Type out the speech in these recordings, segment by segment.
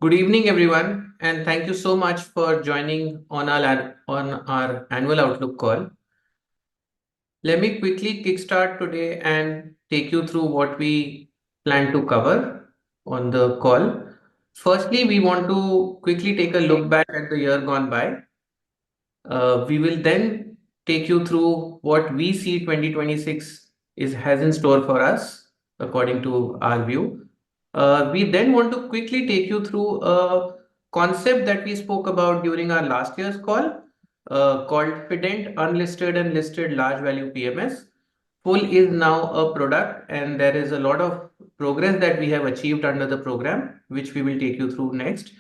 Good evening, everyone, and thank you so much for joining on our annual Outlook call. Let me quickly kickstart today and take you through what we plan to cover on the call. Firstly, we want to quickly take a look back at the year gone by. We will then take you through what we see 2026 has in store for us according to our view. We then want to quickly take you through a concept that we spoke about during our last year's call, called Fident Unlisted and Listed Large Value PMS. Full is now a product, and there is a lot of progress that we have achieved under the program, which we will take you through next.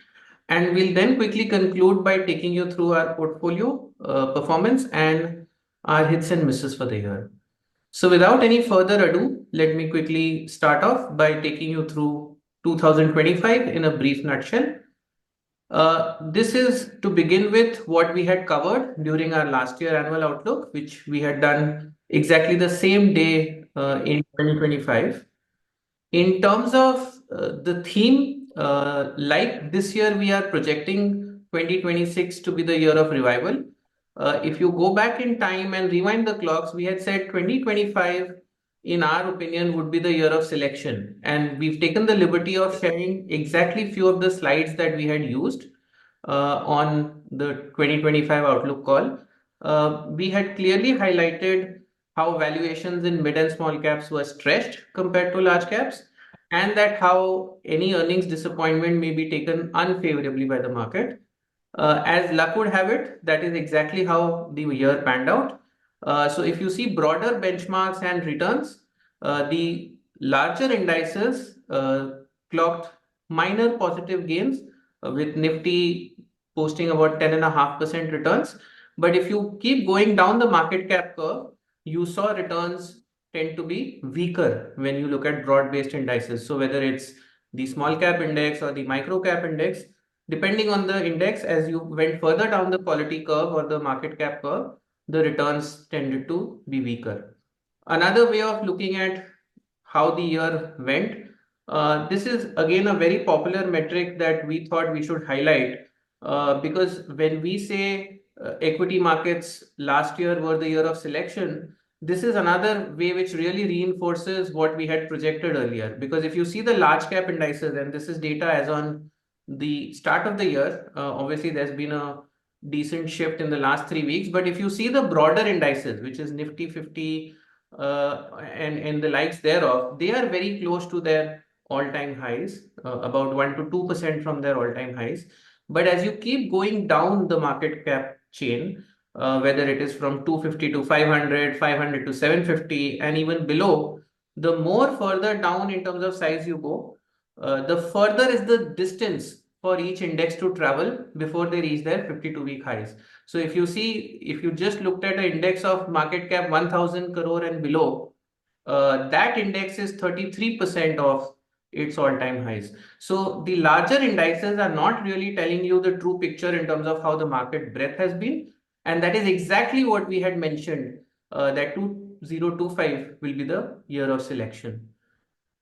And we'll then quickly conclude by taking you through our portfolio performance and our hits and misses for the year. So without any further ado, let me quickly start off by taking you through 2025 in a brief nutshell. This is to begin with what we had covered during our last year annual outlook, which we had done exactly the same day in 2025. In terms of the theme, like this year, we are projecting 2026 to be the year of revival. If you go back in time and rewind the clocks, we had said 2025, in our opinion, would be the year of selection. And we've taken the liberty of sharing exactly few of the slides that we had used on the 2025 Outlook call. We had clearly highlighted how valuations in mid and small caps were stretched compared to large caps, and that how any earnings disappointment may be taken unfavorably by the market. As luck would have it, that is exactly how the year panned out. So if you see broader benchmarks and returns, the larger indices clocked minor positive gains, with Nifty posting about 10.5% returns. But if you keep going down the market cap curve, you saw returns tend to be weaker when you look at broad-based indices. So whether it's the small cap index or the micro cap index, depending on the index, as you went further down the quality curve or the market cap curve, the returns tended to be weaker. Another way of looking at how the year went, this is again a very popular metric that we thought we should highlight, because when we say equity markets last year were the year of selection, this is another way which really reinforces what we had projected earlier. Because if you see the large cap indices, and this is data as on the start of the year, obviously there's been a decent shift in the last 3 weeks. But if you see the broader indices, which is Nifty 50 and the likes thereof, they are very close to their all-time highs, about 1 to 2% from their all-time highs. But as you keep going down the market cap chain, whether it is from 250 to 500, 500 to 750, and even below, the more further down in terms of size you go, the further is the distance for each index to travel before they reach their 52-week highs. So if you see, if you just looked at an index of market cap 1000 crore and below, that index is 33% of its all-time highs. So the larger indices are not really telling you the true picture in terms of how the market breadth has been. And that is exactly what we had mentioned, that 2025 will be the year of selection.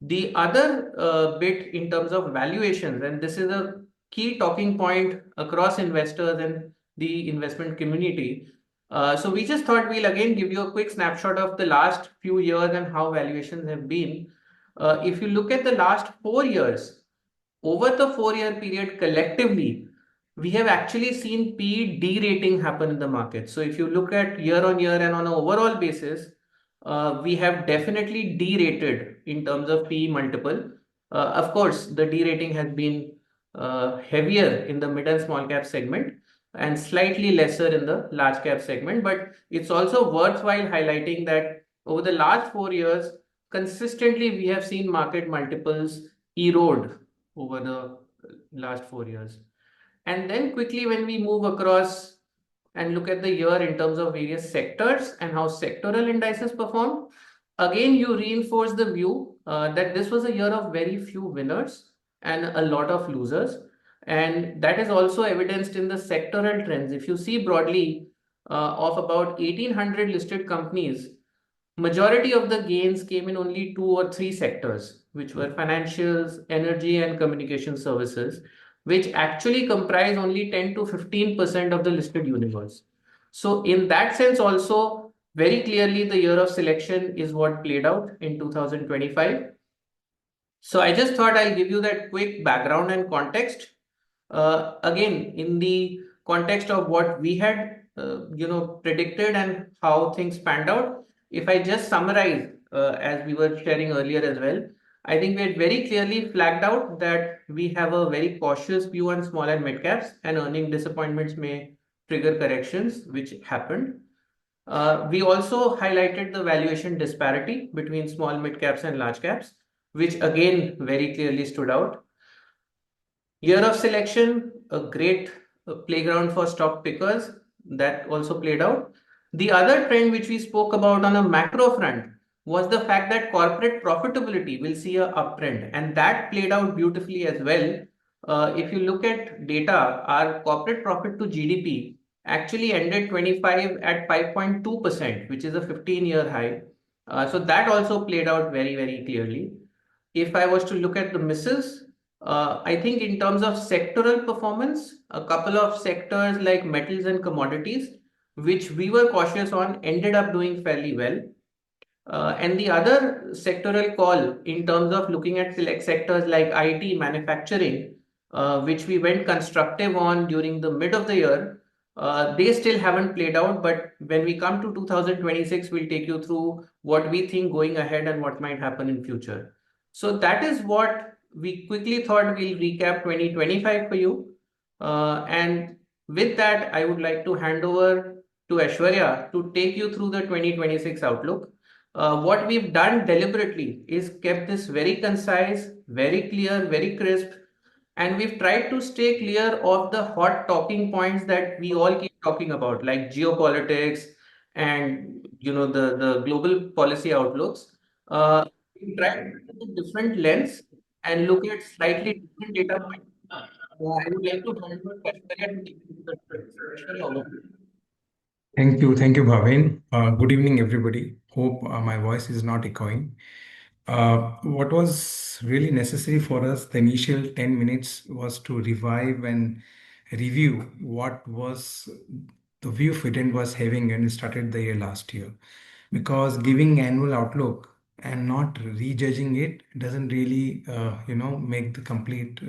The other bit in terms of valuations, and this is a key talking point across investors and the investment community. So we just thought we'll again give you a quick snapshot of the last few years and how valuations have been. If you look at the last 4 years, over the 4 year period collectively, we have actually seen PE derating happen in the market. So if you look at year on year and on an overall basis, we have definitely derated in terms of PE multiple. Of course, the derating has been heavier in the mid and small cap segment and slightly lesser in the large cap segment. But it's also worthwhile highlighting that over the last 4 years, consistently we have seen market multiples erode over the last 4 years. And then quickly, when we move across and look at the year in terms of various sectors and how sectoral indices performed, again, you reinforce the view that this was a year of very few winners and a lot of losers. And that is also evidenced in the sectoral trends. If you see broadly, of about 1800 listed companies, majority of the gains came in only two or three sectors, which were financials, energy, and communication services. which actually comprise only 10 to 15% of the listed universe. So in that sense also, very clearly the year of selection is what played out in 2025. So I just thought I'll give you that quick background and context. Again, in the context of what we had, predicted and how things panned out. If I just summarize, as we were sharing earlier as well, I think we had very clearly flagged out that we have a very cautious view on small and mid caps, and earning disappointments may trigger corrections, which happened. We also highlighted the valuation disparity between small mid caps and large caps, which again very clearly stood out. Year of selection, a great playground for stock pickers, that also played out. The other trend which we spoke about on a macro front was the fact that corporate profitability will see a uptrend, and that played out beautifully as well. If you look at data, our corporate profit to GDP actually ended 25 at 5.2%, which is a 15-year high. So that also played out very, very clearly. If I was to look at the misses, I think in terms of sectoral performance, a couple of sectors like metals and commodities, which we were cautious on, ended up doing fairly well. And the other sectoral call in terms of looking at select sectors like IT, manufacturing, which we went constructive on during the mid of the year, they still haven't played out. But when we come to 2026, we'll take you through what we think going ahead and what might happen in future. So that is what we quickly thought we'll recap 2025 for you. And with that, I would like to hand over to Aishwarya to take you through the 2026 outlook. What we've done deliberately is kept this very concise, very clear, very crisp, and we've tried to stay clear of the hot talking points that we all keep talking about, like geopolitics and the global policy outlooks. We tried to take a different lens and look at slightly different data points. I would like to hand over to Aishwarya to take you through the trends. Aishwarya, over to you. Thank you, Bhavin. Good evening, everybody. Hope my voice is not echoing. What was really necessary for us, the initial 10 minutes, was to revive and review what was the view Fident was having when we started the year last year. Because giving annual outlook and not rejudging it doesn't really, make the complete,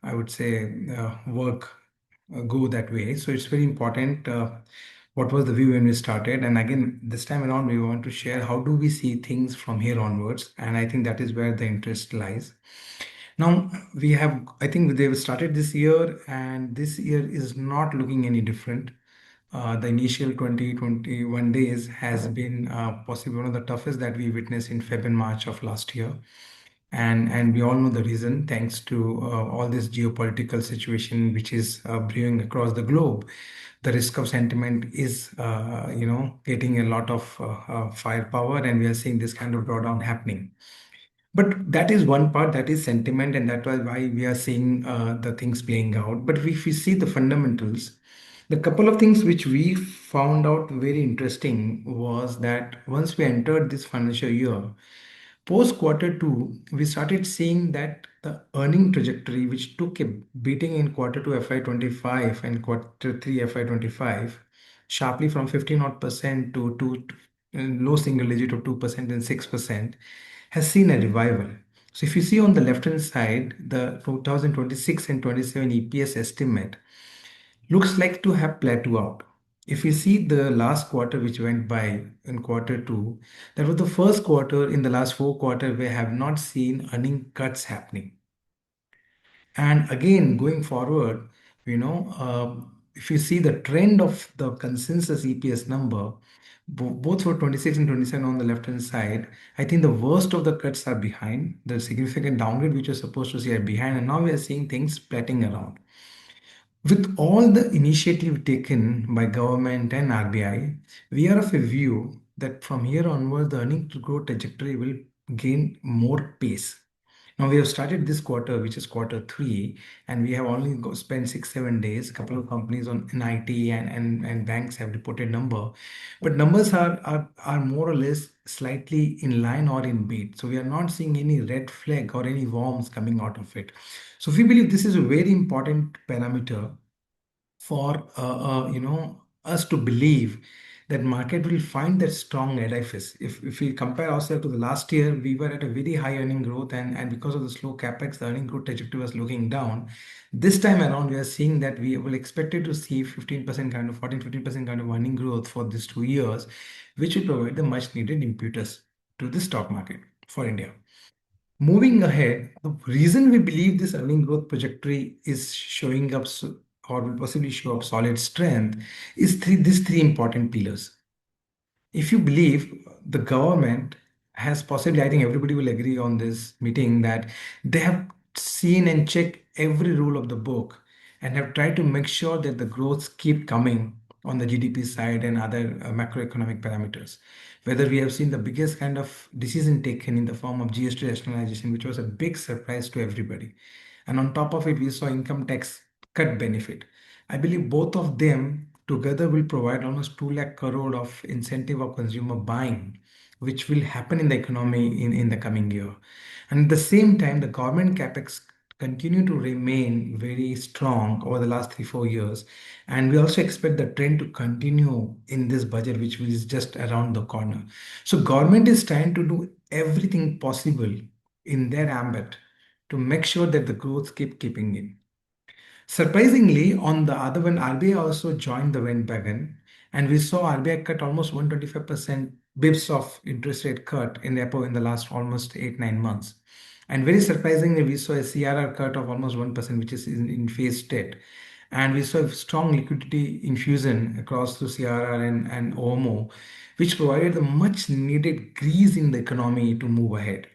I would say, work go that way. So it's very important. What was the view when we started? And again, this time around, we want to share how do we see things from here onwards. And I think that is where the interest lies. Now, I think they've started this year, and this year is not looking any different. The initial 2021 days has been possibly one of the toughest that we witnessed in Feb and March of last year. And we all know the reason, thanks to all this geopolitical situation which is brewing across the globe. The risk of sentiment is, getting a lot of firepower, and we are seeing this kind of drawdown happening. But that is one part, that is sentiment, and that was why we are seeing the things playing out. But if we see the fundamentals, the couple of things which we found out very interesting was that once we entered this financial year, post quarter two, we started seeing that the earning trajectory, which took a beating in quarter two FY25 and quarter three FY25, sharply from 15 odd percent to low single digit of 2% and 6%, has seen a revival. So if you see on the left hand side, the 2026 and 27 EPS estimate looks like to have plateaued out. If you see the last quarter which went by in quarter two, that was the first quarter in the last four quarters where have not seen earning cuts happening. And again, going forward, if you see the trend of the consensus EPS number, both for 26 and 27 on the left hand side, I think the worst of the cuts are behind. The significant downgrade which you're supposed to see are behind, and now we are seeing things plateauing around. With all the initiative taken by government and RBI, we are of a view that from here onwards, the earning to growth trajectory will gain more pace. Now we have started this quarter, which is quarter three, and we have only spent 6 7 days. A couple of companies on in IT and banks have reported number, but numbers are more or less slightly in line or in beat. So we are not seeing any red flag or any worms coming out of it. So we believe this is a very important parameter for us to believe that market will find that strong edifice. If we compare ourselves to the last year, we were at a very high earning growth, and because of the slow capex, the earning growth trajectory was looking down. This time around, we are seeing that we will expected to see 15% kind of 14 15% kind of earning growth for these 2 years, which will provide the much needed impetus to the stock market for India. Moving ahead, the reason we believe this earning growth trajectory is showing up or will possibly show up solid strength is these three important pillars. If you believe the government has possibly, I think everybody will agree on this meeting that they have seen and checked every rule of the book and have tried to make sure that the growths keep coming on the GDP side and other macroeconomic parameters. Whether we have seen the biggest kind of decision taken in the form of GST rationalization, which was a big surprise to everybody. And on top of it, we saw income tax cut benefit. I believe both of them together will provide almost 2 lakh crore of incentive of consumer buying, which will happen in the economy in the coming year. And at the same time, the government capex continue to remain very strong over the last 3 4 years. And we also expect the trend to continue in this budget, which is just around the corner. So government is trying to do everything possible in their ambit to make sure that the growth keeping in. Surprisingly, on the other one, RBI also joined the bandwagon, and we saw RBI cut almost 125% bips of interest rate cut in the repo in the last almost 8 9 months. And very surprisingly, we saw a CRR cut of almost 1%, which is in phase state. And we saw a strong liquidity infusion across through CRR and OMO, which provided the much needed grease in the economy to move ahead.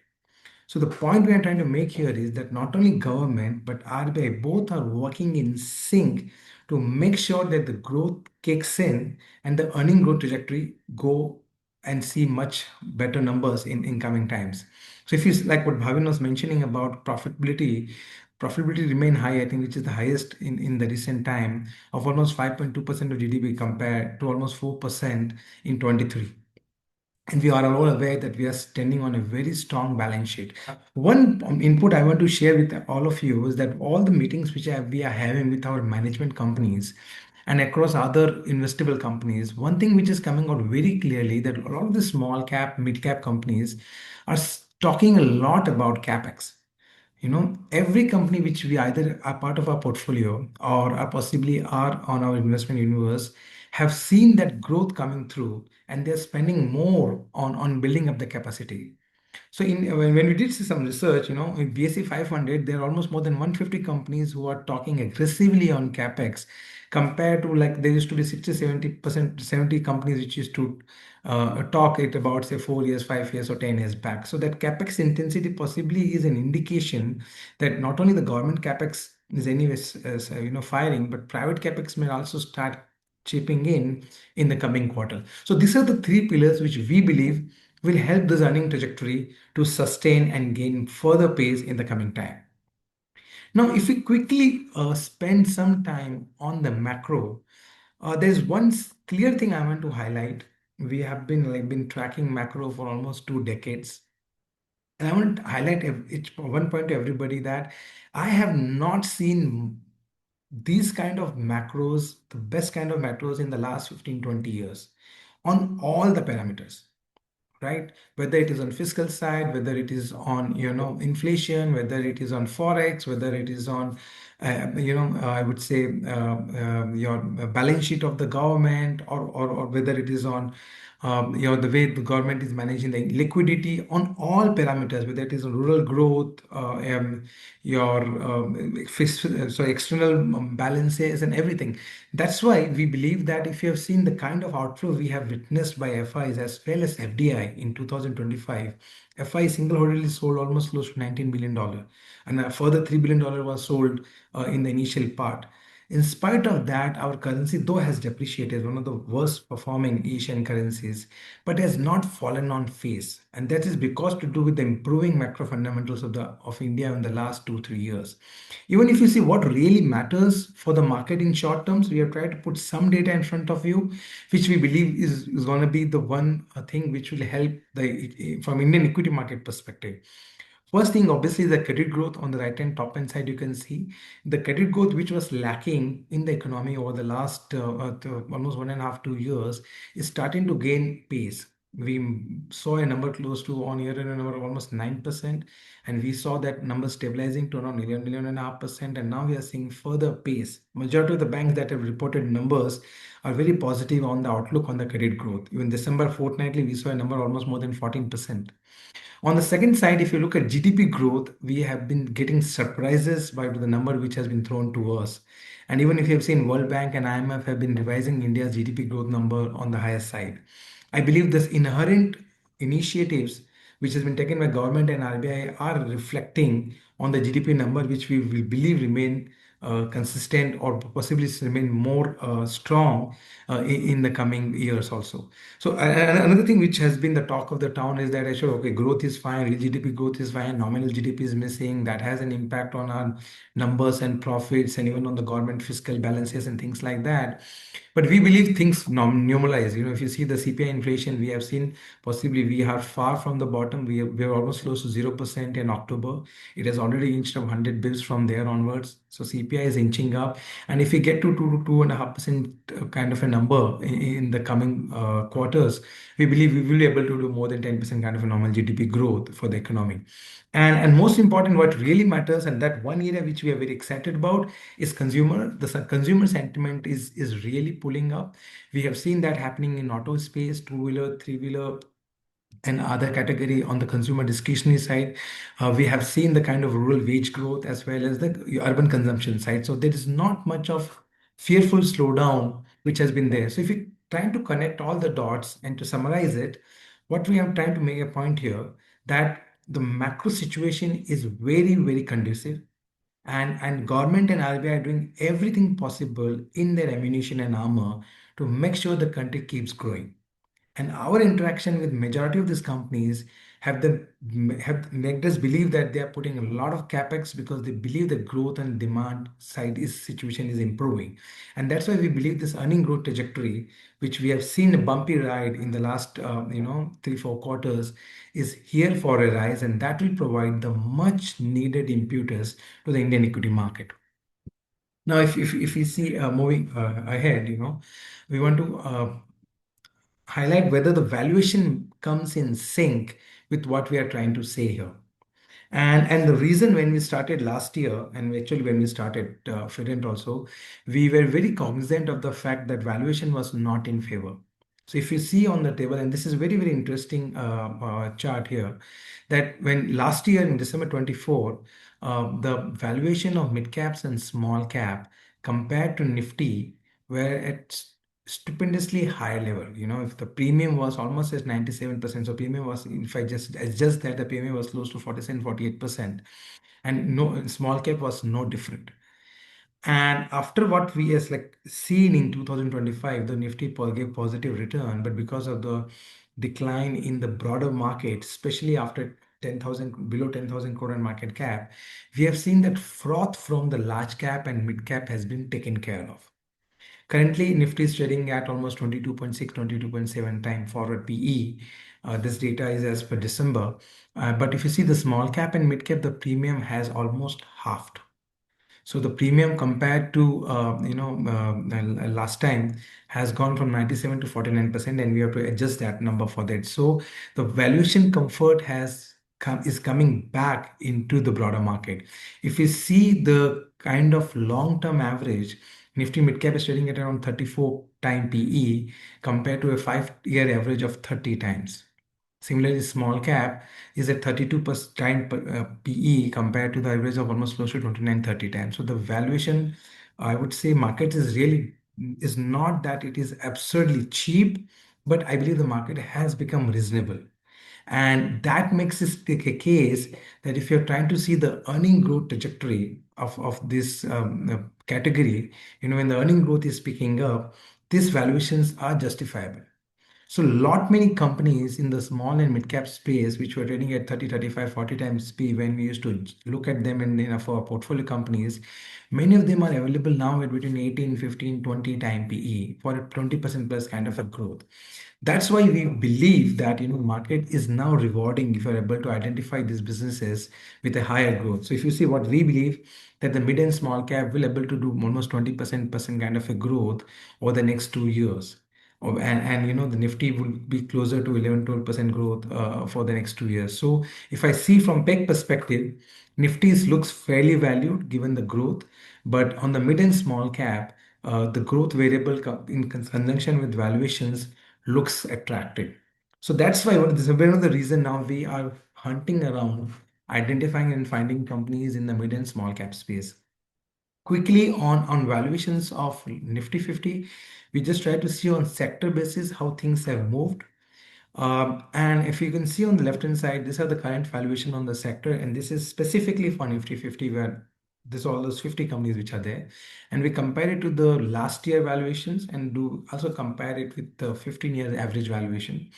So the point we are trying to make here is that not only government but RBI both are working in sync to make sure that the growth kicks in and the earning growth trajectory go and see much better numbers in coming times. So if you like what Bhavin was mentioning about profitability remain high, I think, which is the highest in the recent time of almost 5.2% of GDP compared to almost 4% in 23. And we are all aware that we are standing on a very strong balance sheet. One input I want to share with all of you is that all the meetings which we are having with our management companies and across other investable companies, one thing which is coming out very clearly that a lot of the small cap, mid cap companies are talking a lot about capex. Every company which we either are part of our portfolio or are possibly are on our investment universe have seen that growth coming through, and they're spending more on building up the capacity. So when we did see some research, in BSE 500, there are almost more than 150 companies who are talking aggressively on capex compared to, like, there used to be 60 70%, 70 companies which used to talk it about, say, 4 years, 5 years, or 10 years back. So that capex intensity possibly is an indication that not only the government capex is anyways firing, but private capex may also start chipping in the coming quarter. So these are the three pillars which we believe will help this earning trajectory to sustain and gain further pace in the coming time. Now, if we quickly spend some time on the macro, there's one clear thing I want to highlight. We have been tracking macro for almost 2 decades, and I want to highlight one point to everybody that I have not seen these kind of macros, the best kind of macros in the last 15 20 years on all the parameters, right? Whether it is on fiscal side, whether it is on inflation, whether it is on forex, whether it is on I would say your balance sheet of the government, or whether it is on the way the government is managing the liquidity on all parameters, whether it is on rural growth, your so external balances and everything. That's why we believe that if you have seen the kind of outflow we have witnessed by FIs as well as FDI in 2025, FI single-handedly sold almost close to $19 billion, and a further $3 billion was sold in the initial part. In spite of that, our currency, though has depreciated, one of the worst performing Asian currencies, but has not fallen on face. And that is because to do with the improving macro fundamentals of India in the last 2, 3 years. Even if you see what really matters for the market in short terms, we have tried to put some data in front of you, which we believe is going to be the one thing which will help from Indian equity market perspective. First thing, obviously, the credit growth on the right-hand top-hand side, you can see the credit growth which was lacking in the economy over the last almost 1.5, 2 years is starting to gain pace. We saw a number close to on year and a number of almost 9%, and we saw that number stabilizing to around 11.5%, and now we are seeing further pace. Majority of the banks that have reported numbers are very positive on the outlook on the credit growth. Even December fortnightly, we saw a number almost more than 14%. On the second side, if you look at GDP growth, we have been getting surprises by the number which has been thrown to us. And even if you have seen World Bank and IMF have been revising India's GDP growth number on the higher side. I believe this inherent initiatives which has been taken by government and RBI are reflecting on the GDP number, which we believe remain consistent or possibly remain more strong in the coming years also. So another thing which has been the talk of the town is that actually, okay, growth is fine, real GDP growth is fine, nominal GDP is missing. That has an impact on our numbers and profits and even on the government fiscal balances and things like that. But we believe things normalize. If you see the CPI inflation, we have seen possibly we are far from the bottom. We are almost close to 0% in October. It has already inched up 100 bips from there onwards. So CPI is inching up. And if we get to 2 to 2.5% kind of a number in the coming quarters, we believe we will be able to do more than 10% kind of a normal GDP growth for the economy. And most important, what really matters, and that one area which we are very excited about is consumer sentiment is really pulling up. We have seen that happening in auto space, two-wheeler, three-wheeler, and other category on the consumer discretionary side. We have seen the kind of rural wage growth as well as the urban consumption side. So there is not much of fearful slowdown which has been there. So if you're trying to connect all the dots and to summarize it, what we are trying to make a point here that the macro situation is very, very conducive, and government and RBI are doing everything possible in their ammunition and armor to make sure the country keeps growing. And our interaction with majority of these companies have made us believe that they are putting a lot of capex because they believe the growth and demand side is situation is improving. And that's why we believe this earning growth trajectory, which we have seen a bumpy ride in the last 3, 4 quarters, is here for a rise, and that will provide the much needed impetus to the Indian equity market. Now, if we see moving ahead, we want to highlight whether the valuation comes in sync with what we are trying to say here. And the reason when we started last year, and actually when we started Fident also, we were very cognizant of the fact that valuation was not in favor. So if you see on the table, and this is very, very interesting chart here, that when last year in December 24, the valuation of mid caps and small cap compared to Nifty were at stupendously higher level. If the premium was almost at 97%, so premium was, if I just adjust that, the premium was close to 47, 48%, and no small cap was no different. And after what we has like seen in 2025, the Nifty gave positive return, but because of the decline in the broader market, especially after 10,000 below 10,000 crore in market cap, we have seen that froth from the large cap and mid cap has been taken care of. Currently, Nifty is trading at almost 22.6, 22.7 time forward PE. This data is as per December. But if you see the small cap and mid cap, the premium has almost halved. So the premium compared to last time has gone from 97 to 49%, and we have to adjust that number for that. So the valuation comfort is coming back into the broader market. If you see the kind of long-term average, Nifty mid cap is trading at around 34 time PE compared to a 5-year average of 30 times. Similarly, small cap is at 32 time PE compared to the average of almost close to 29, 30 times. So the valuation, I would say, market is not that it is absurdly cheap, but I believe the market has become reasonable. And that makes it a case that if you're trying to see the earning growth trajectory of this category, when the earning growth is picking up, these valuations are justifiable. So lot many companies in the small and mid cap space, which were trading at 30, 35, 40 times P when we used to look at them in for our portfolio companies, many of them are available now at between 18, 15, 20 time PE for a 20% plus kind of a growth. That's why we believe that market is now rewarding if you're able to identify these businesses with a higher growth. So if you see what we believe that the mid and small cap will able to do almost 20% kind of a growth over the next 2 years. And the Nifty will be closer to 11-12% growth for the next 2 years. So if I see from PEG perspective, Nifty looks fairly valued given the growth, but on the mid and small cap, the growth variable in conjunction with valuations looks attractive. So that's why this is one of the reason now we are hunting around, identifying and finding companies in the mid and small cap space. Quickly on valuations of Nifty 50, we just try to see on sector basis how things have moved. And if you can see on the left hand side, these are the current valuation on the sector, and this is specifically for Nifty 50, where this all those 50 companies which are there, and we compare it to the last year valuations and do also compare it with the 15-year average valuation.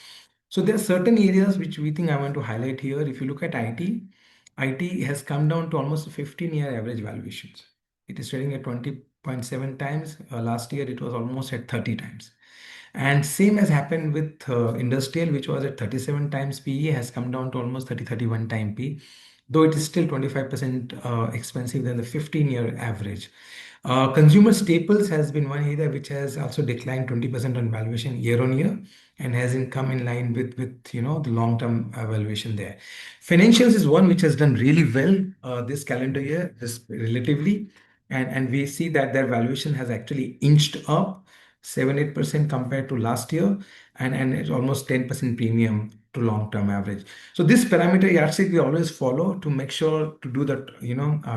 So there are certain areas which we think I want to highlight here. If you look at IT has come down to almost 15-year average valuations. It is trading at 20.7 times. Last year it was almost at 30 times. And same has happened with industrial, which was at 37 times PE, has come down to almost 30, 31 time PE, though it is still 25% expensive than the 15-year average. Consumer staples has been one area which has also declined 20% on valuation year on year and hasn't come in line with the long-term valuation there. Financials is one which has done really well this calendar year, this relatively, and we see that their valuation has actually inched up 7-8% compared to last year, and it's almost 10% premium to long-term average. So this parameter yardstick we always follow to make sure to do that,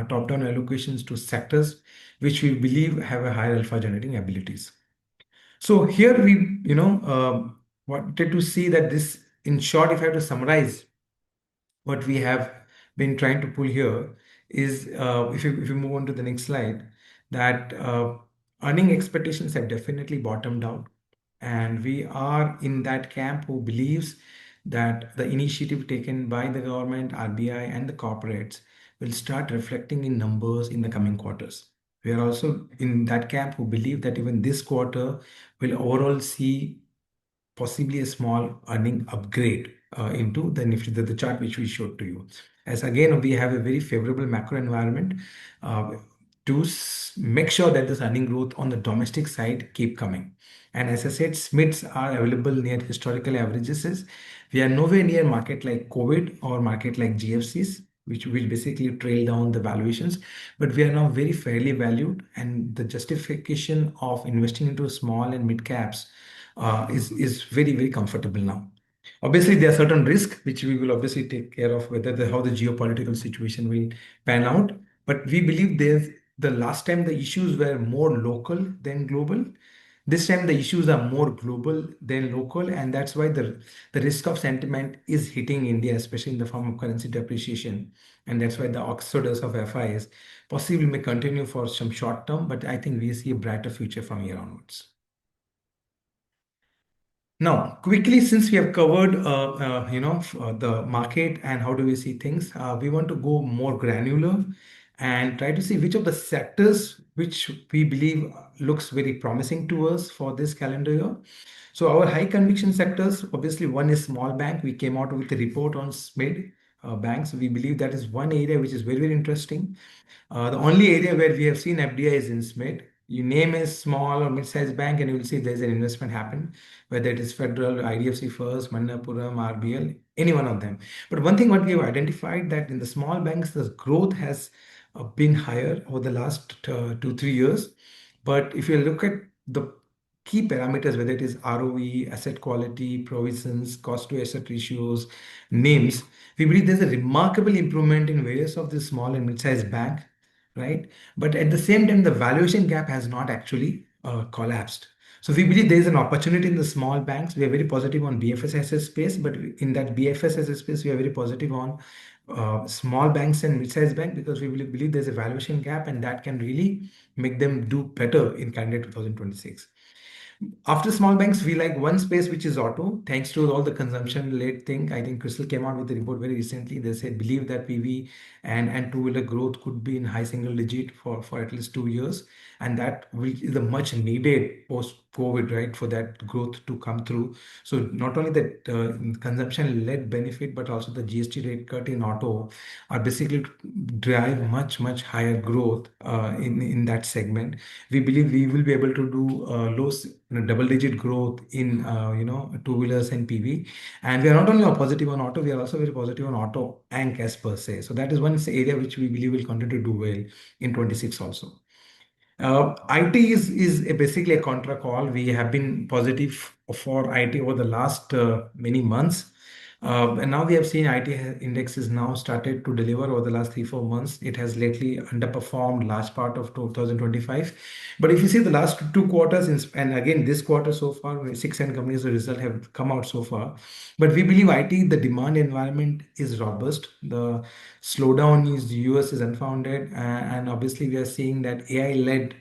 top-down allocations to sectors which we believe have a higher alpha generating abilities. So here we, wanted to see that this, in short, if I have to summarize what we have been trying to pull here is, if you move on to the next slide, that earning expectations have definitely bottomed out, and we are in that camp who believes that the initiative taken by the government, RBI, and the corporates will start reflecting in numbers in the coming quarters. We are also in that camp who believe that even this quarter will overall see possibly a small earning upgrade into the Nifty, the chart which we showed to you. As again, we have a very favorable macro environment uh, to make sure that this earning growth on the domestic side keep coming. And as I said, SMITs are available near historical averages. We are nowhere near market like COVID or market like GFCs, which will basically trail down the valuations. But we are now very fairly valued, and the justification of investing into small and mid caps is very, very comfortable now. Obviously, there are certain risks which we will obviously take care of, whether how the geopolitical situation will pan out. But we believe there's the last time the issues were more local than global. This time the issues are more global than local, and that's why the risk of sentiment is hitting India, especially in the form of currency depreciation. And that's why the exodus of FIs possibly may continue for some short term, but I think we see a brighter future from here onwards. Now, quickly, since we have covered, the market and how do we see things, we want to go more granular and try to see which of the sectors which we believe looks very promising to us for this calendar year. So our high conviction sectors, obviously, one is small bank. We came out with a report on SMID banks. We believe that is one area which is very, very interesting. The only area where we have seen FDI is in SMID. You name a small or mid-sized bank and you will see there's an investment happen, whether it is Federal, IDFC First, Manappuram, RBL, any one of them. But one thing what we have identified that in the small banks, the growth has been higher over the last 2-3 years. But if you look at the key parameters, whether it is ROE, asset quality, provisions, cost to asset ratios, names, we believe there's a remarkable improvement in various of the small and mid-sized bank, right? But at the same time, the valuation gap has not actually collapsed. So we believe there is an opportunity in the small banks. We are very positive on BFSS space, but in that BFSS space, we are very positive on small banks and mid-sized bank because we believe there's a valuation gap and that can really make them do better in calendar 2026. After small banks, we like one space which is auto, thanks to all the consumption-led thing. I think Crystal came out with a report very recently. They said believe that PV and two-wheeler growth could be in high single digit for at least 2 years, and that will is the much needed post-COVID, right, for that growth to come through. So not only that consumption-led benefit, but also the GST rate cut in auto are basically drive much higher growth in that segment. We believe we will be able to do double-digit growth in two-wheelers and PV. And we are not only positive on auto, we are also very positive on auto and cash per se. So that is one area which we believe will continue to do well in 26 also. IT is basically a contra call. We have been positive for IT over the last many months. And now we have seen IT index is now started to deliver over the last 3 4 months. It has lately underperformed last part of 2025. But if you see the last 2 quarters, and again this quarter so far, 6 companies the result have come out so far. But we believe IT, the demand environment is robust. The slowdown in the US is unfounded, and obviously we are seeing that AI-led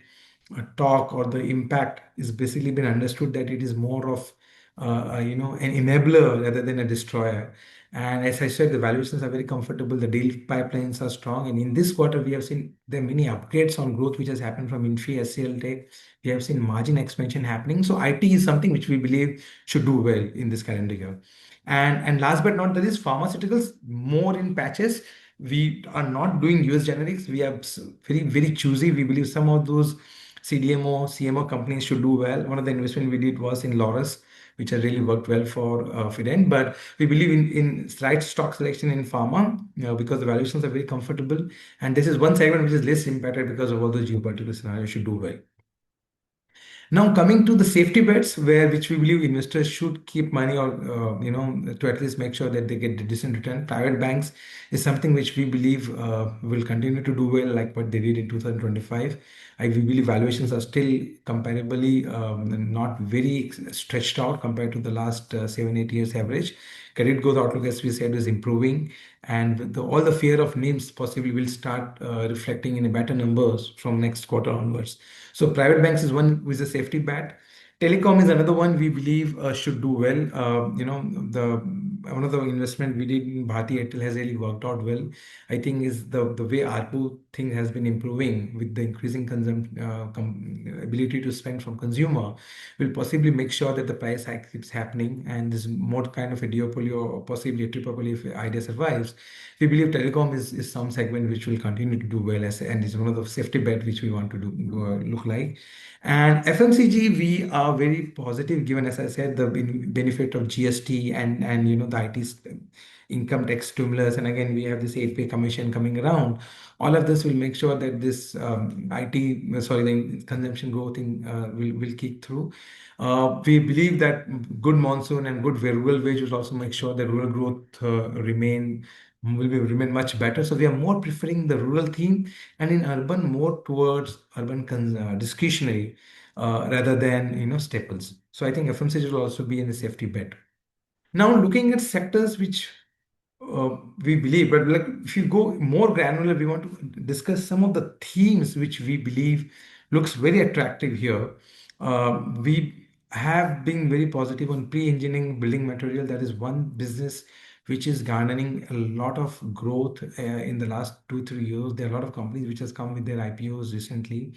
talk or the impact is basically been understood that it is more of an enabler rather than a destroyer. And as I said, the valuations are very comfortable. The deal pipelines are strong, and in this quarter we have seen there are many upgrades on growth which has happened from Infi, SCL Tech. We have seen margin expansion happening. So IT is something which we believe should do well in this calendar year. And last but not the least, pharmaceuticals more in patches. We are not doing US generics. We are very choosy. We believe some of those CDMO, CMO companies should do well. One of the investment we did was in Laurus, which has really worked well for Fident. But we believe in right stock selection in pharma, because the valuations are very comfortable. And this is one segment which is less impacted because of all the geopolitical scenario should do well. Now coming to the safety bets, where which we believe investors should keep money or to at least make sure that they get the decent return. Private banks is something which we believe will continue to do well, like what they did in 2025. We believe valuations are still comparably not very stretched out compared to the last 7 8 years average. Credit growth outlook, as we said, is improving, and all the fear of names possibly will start reflecting in better numbers from next quarter onwards. So private banks is one with a safety bet. Telecom is another one we believe should do well. The one of the investment we did in Bharti Airtel has really worked out well. I think is the way ARPU thing has been improving with the increasing ability to spend from consumer will possibly make sure that the price hike keeps happening and there's more kind of a duopoly or possibly a tripoly if idea survives. We believe telecom is some segment which will continue to do well and is one of the safety bet which we want to look like. And FMCG, we are very positive given, as I said, the benefit of GST and the IT income tax stimulus. And again, we have this 8-pay commission coming around. All of this will make sure that this the consumption growth will kick through. We believe that good monsoon and good rural wage will also make sure that rural growth remain much better. So we are more preferring the rural theme, and in urban more towards urban discretionary rather than staples. So I think FMCG will also be in a safety bet. Now looking at sectors which we believe, but like if you go more granular, we want to discuss some of the themes which we believe looks very attractive here. We have been very positive on pre-engineering building material. That is one business which is garnering a lot of growth in the last 2 3 years. There are a lot of companies which has come with their IPOs recently.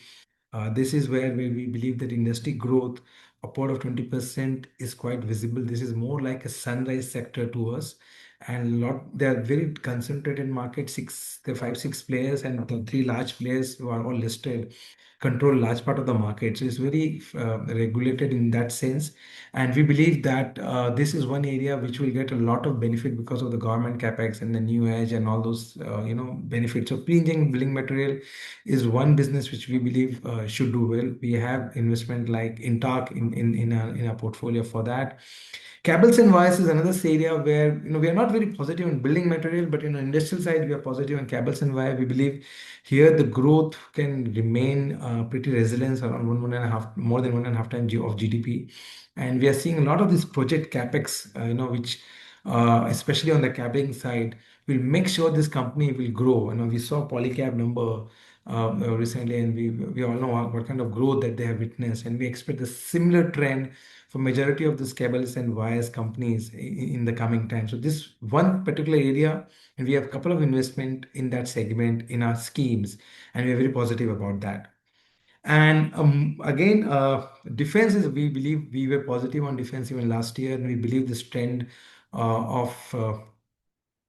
This is where we believe that industry growth upward of 20% is quite visible. This is more like a sunrise sector to us. And they are very concentrated market. There are 5 6 players, and the 3 large players who are all listed control large part of the market. So it's very regulated in that sense. And we believe that this is one area which will get a lot of benefit because of the government capex and the new age and all those benefits. So pre-engineering building material is one business which we believe should do well. We have investment like Intac in our portfolio for that. Cables and wires is another area where we are not very positive in building material, but in the industrial side, we are positive on cables and wire. We believe here the growth can remain pretty resilient, around one and a half, more than 1.5 times of GDP. And we are seeing a lot of this project capex, which especially on the cabling side, will make sure this company will grow. We saw Polycab number recently, and we all know what kind of growth that they have witnessed, and we expect a similar trend for majority of these cables and wires companies in the coming time. So this one particular area, and we have a couple of investment in that segment in our schemes, and we're very positive about that. And again, defense is, we believe we were positive on defense even last year, and we believe this trend of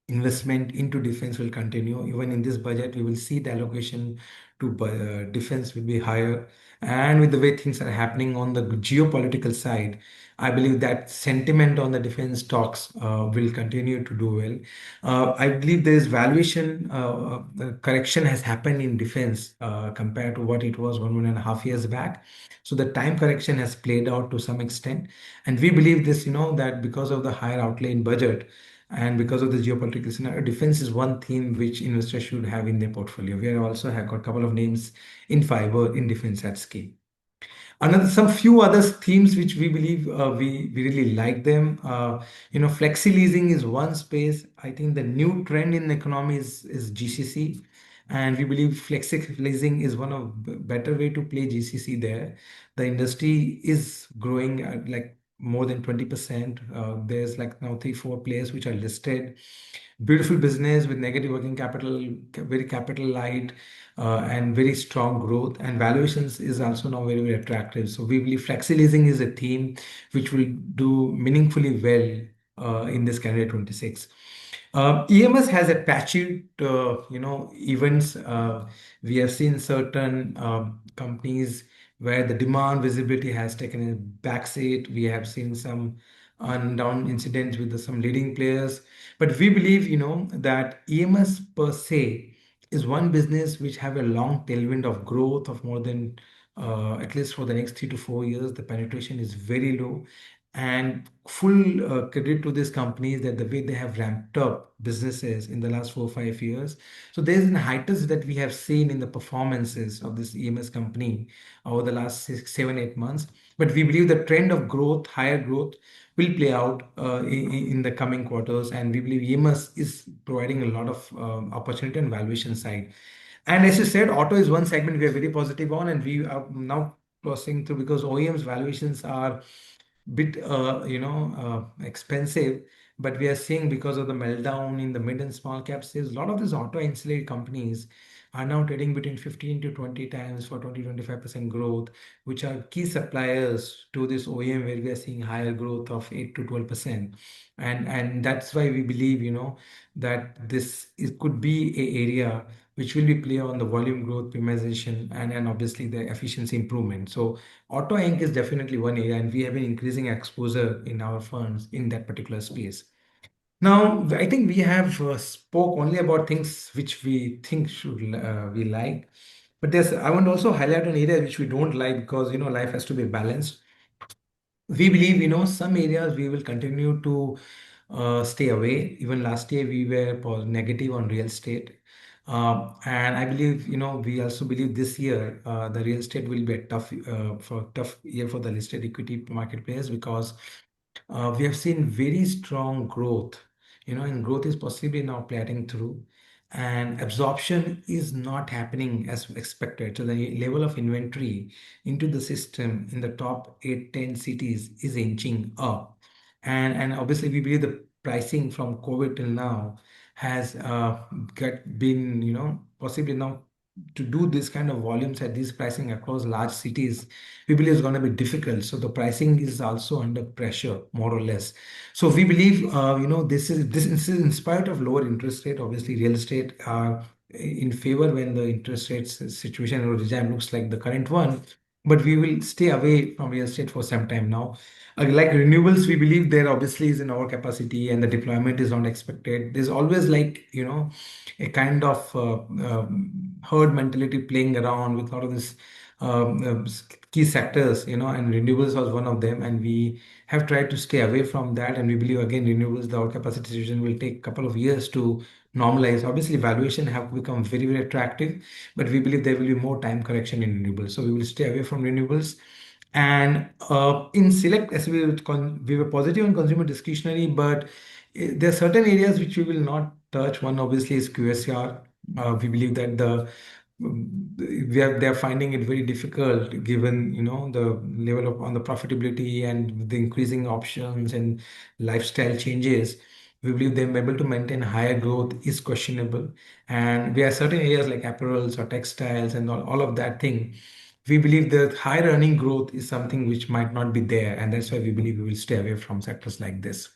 investment into defense will continue. Even in this budget, we will see the allocation to defense will be higher. And with the way things are happening on the geopolitical side, I believe that sentiment on the defense stocks will continue to do well. I believe there is valuation correction has happened in defense compared to what it was 1.5 years back. So the time correction has played out to some extent, and we believe this, that because of the higher outlay in budget, and because of the geopolitical scenario, defense is one theme which investors should have in their portfolio. We also have got a couple of names in fiber in defense at scale. Another, some few other themes which we believe we really like them. Flexi leasing is one space. I think the new trend in the economy is GCC, and we believe flexi leasing is one of better way to play GCC there. The industry is growing at like more than 20%. There's like now three, four players which are listed. Beautiful business with negative working capital, very capital light, and very strong growth. And valuations is also now very, very attractive. So we believe flexi leasing is a theme which will do meaningfully well in this calendar 26. EMS has a patchy, events. We have seen certain companies where the demand visibility has taken a backseat. We have seen some down incidents with some leading players. But we believe, that EMS per se is one business which have a long tailwind of growth of more than at least for the next 3 to 4 years. The penetration is very low, and full credit to these companies that the way they have ramped up businesses in the last 4 or 5 years. So there's an hiatus that we have seen in the performances of this EMS company over the last 6, 7, 8 months. But we believe the trend of growth, higher growth, will play out in the coming quarters. And we believe EMS is providing a lot of opportunity and valuation side. And as you said, auto is one segment we are very positive on, and we are now crossing through because OEMs valuations are bit expensive, but we are seeing because of the meltdown in the mid and small cap sales, a lot of these auto ancillary companies are now trading between 15 to 20 times for 20-25% growth, which are key suppliers to this OEM, where we are seeing higher growth of 8 to 12%. And that's why we believe, that this could be a area which will be clear on the volume growth, premiumization, and obviously the efficiency improvement. So Auto Inc. is definitely one area, and we have been increasing exposure in our funds in that particular space. Now, I think we have spoke only about things which we think should we like, but I want to also highlight an area which we don't like, because life has to be balanced. We believe, some areas we will continue to stay away. Even last year, we were negative on real estate. And I believe, we also believe this year, the real estate will be a tough year for the listed equity market players, because we have seen very strong growth, and growth is possibly now plateauing through, and absorption is not happening as expected. So the level of inventory into the system in the top 8, 10 cities is inching up. And obviously, we believe the pricing from COVID till now has been, possibly now to do this kind of volumes at this pricing across large cities, we believe is going to be difficult. So the pricing is also under pressure, more or less. So we believe, this is in spite of lower interest rate. Obviously, real estate are in favor when the interest rates situation or regime looks like the current one. but we will stay away from real estate for some time now. Like renewables, we believe there obviously is in our capacity and the deployment is not expected. There's always like, a kind of herd mentality playing around with a lot of this key sectors, and renewables was one of them. And we have tried to stay away from that. And we believe again, renewables, the our capacity situation will take a couple of years to normalize. Obviously, valuation have become very, very attractive, but we believe there will be more time correction in renewables. So we will stay away from renewables. And in select, as we were positive on consumer discretionary, but there are certain areas which we will not touch. One obviously is QSR. We believe that they're finding it very difficult given the level of on the profitability and the increasing options and lifestyle changes. We believe them able to maintain higher growth is questionable. And there are certain areas like apparels or textiles and all of that thing. We believe that higher earning growth is something which might not be there, and that's why we believe we will stay away from sectors like this.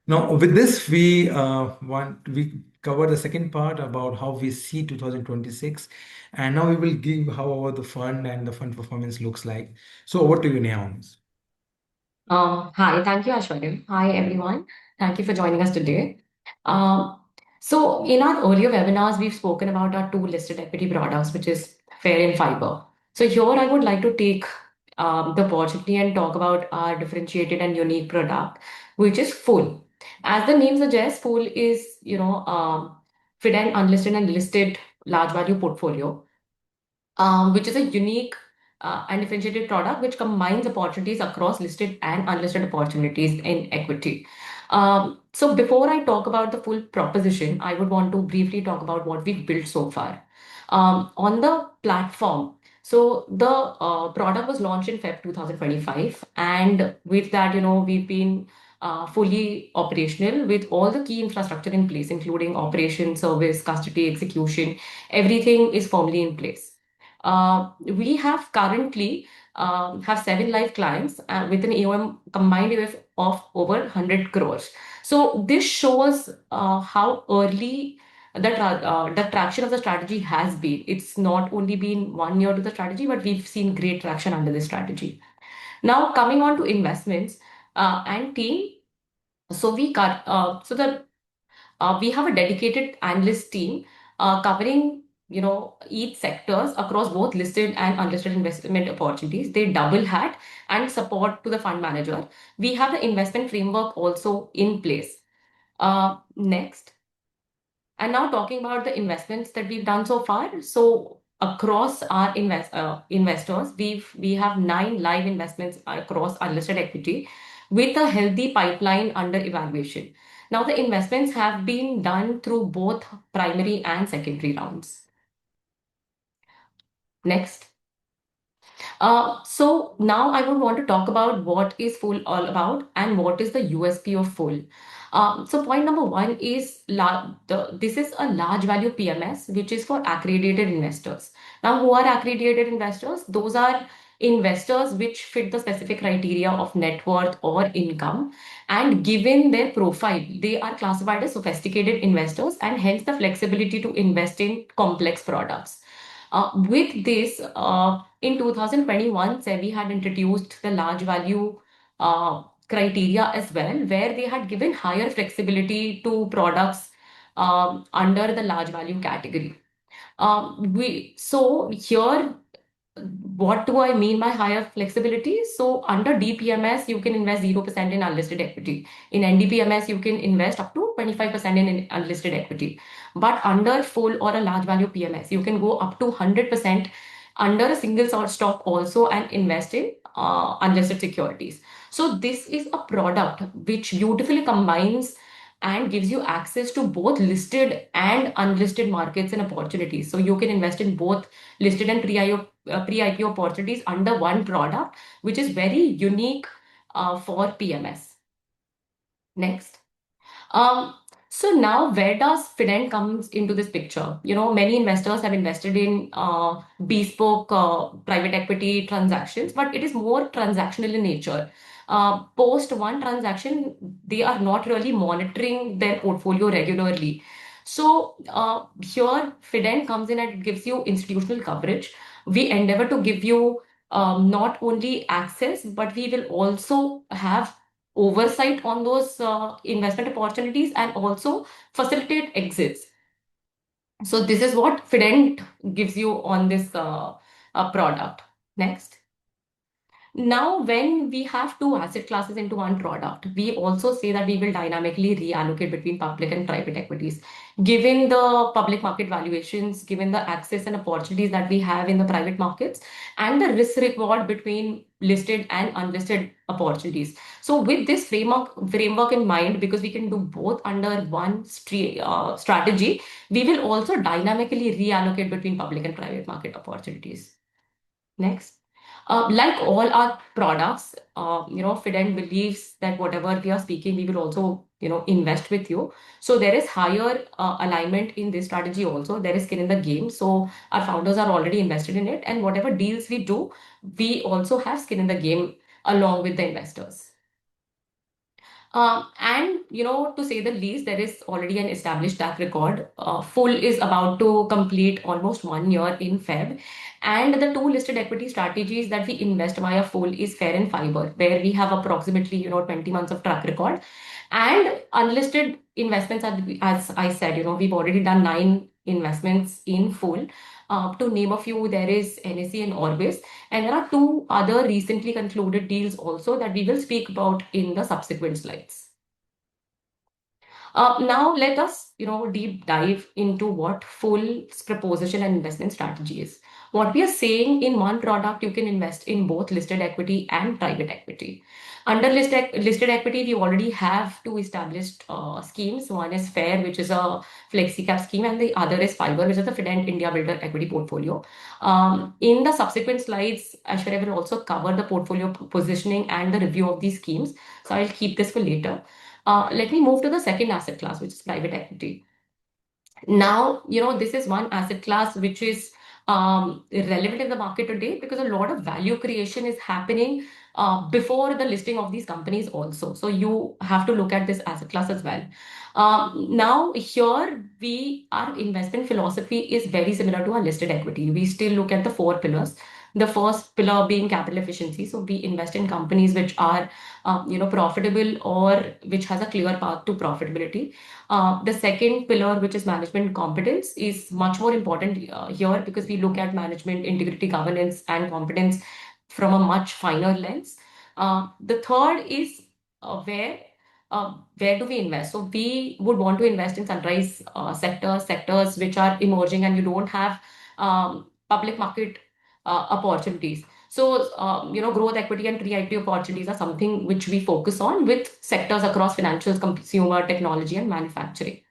Now, with this, we cover the second part about how we see 2026, and now we will give how the fund and the fund performance looks like. So, over to you, Neha. Hi, thank you, Ashwarya. Hi, everyone. Thank you for joining us today. Um, in our earlier webinars, we've spoken about our two listed equity products, which is Fair and Fiber. So here, I would like to take the opportunity and talk about our differentiated and unique product, which is Full. As the name suggests, Full is, Fident unlisted and listed large value portfolio, which is a unique and differentiated product which combines opportunities across listed and unlisted opportunities in equity. So before I talk about the full proposition, I would want to briefly talk about what we've built so far. On the platform, so the product was launched in Feb 2025, and with that, we've been fully operational with all the key infrastructure in place, including operation, service, custody, execution. Everything is firmly in place. We have currently have 7 live clients with an AUM combined AUM of over 100 crores. So this shows how early the traction of the strategy has been. It's not only been 1 year to the strategy, but we've seen great traction under this strategy. Now coming on to investments and team. So we have a dedicated analyst team covering each sectors across both listed and unlisted investment opportunities. They double hat and support to the fund manager. We have the investment framework also in place. Next. And now talking about the investments that we've done so far. So across our investors, we have 9 live investments across unlisted equity with a healthy pipeline under evaluation. Now the investments have been done through both primary and secondary rounds. Next. So now I would want to talk about what is Full all about and what is the USP of Full. So point number one is this is a large value PMS, which is for accredited investors. Now, who are accredited investors? Those are investors which fit the specific criteria of net worth or income. And given their profile, they are classified as sophisticated investors and hence the flexibility to invest in complex products. With this, in 2021, SEBI had introduced the large value criteria as well, where they had given higher flexibility to products under the large value category. So here, what do I mean by higher flexibility? So under DPMS, you can invest 0% in unlisted equity. In NDPMS, you can invest up to 25% in unlisted equity. But under full or a large value PMS, you can go up to 100% under a single source stock also and invest in unlisted securities. So this is a product which beautifully combines and gives you access to both listed and unlisted markets and opportunities. So you can invest in both listed and pre-IPO opportunities under one product, which is very unique for PMS. Next. Um, so now where does Fident comes into this picture? Many investors have invested in bespoke private equity transactions, but it is more transactional in nature. Post one transaction, they are not really monitoring their portfolio regularly. So here Fident comes in and it gives you institutional coverage. We endeavor to give you not only access, but we will also have oversight on those investment opportunities and also facilitate exits. So this is what Fident gives you on this product. Next. Now, when we have two asset classes into one product, we also say that we will dynamically reallocate between public and private equities. Given the public market valuations, given the access and opportunities that we have in the private markets, and the risk reward between listed and unlisted opportunities. So, with this framework in mind, because we can do both under one strategy, we will also dynamically reallocate between public and private market opportunities. Next. Like all our products, Fident believes that whatever we are speaking, we will also, invest with you. So there is higher alignment in this strategy also. There is skin in the game. So our founders are already invested in it. And whatever deals we do, we also have skin in the game along with the investors. And to say the least, there is already an established track record. Full is about to complete almost 1 year in Feb, and the two listed equity strategies that we invest via Full is Fair and Fiber, where we have approximately 20 months of track record, and unlisted investments. As I said, we've already done 9 investments in Full. To name a few, there is NSE and Orbis. And there are two other recently concluded deals also that we will speak about in the subsequent slides. Now let us, deep dive into what full proposition and investment strategy is. What we are saying, in one product, you can invest in both listed equity and private equity. Under listed equity, we already have two established schemes. One is FAIR, which is a flexi cap scheme, and the other is Fiber, which is the Fident India Builder equity portfolio. In the subsequent slides, Aishwarya will also cover the portfolio positioning and the review of these schemes. So I'll keep this for later. Let me move to the second asset class, which is private equity. Now, this is one asset class which is relevant in the market today because a lot of value creation is happening before the listing of these companies also. So you have to look at this asset class as well. Now, here our investment philosophy is very similar to our listed equity. We still look at the 4 pillars. The first pillar being capital efficiency. So we invest in companies which are, profitable or which has a clear path to profitability. The second pillar, which is management competence, is much more important here because we look at management integrity, governance, and competence from a much finer lens. The third is where do we invest? So we would want to invest in sunrise sectors which are emerging and you don't have public market opportunities. So, growth equity and pre-IPO opportunities are something which we focus on with sectors across financials, consumer, technology, and manufacturing.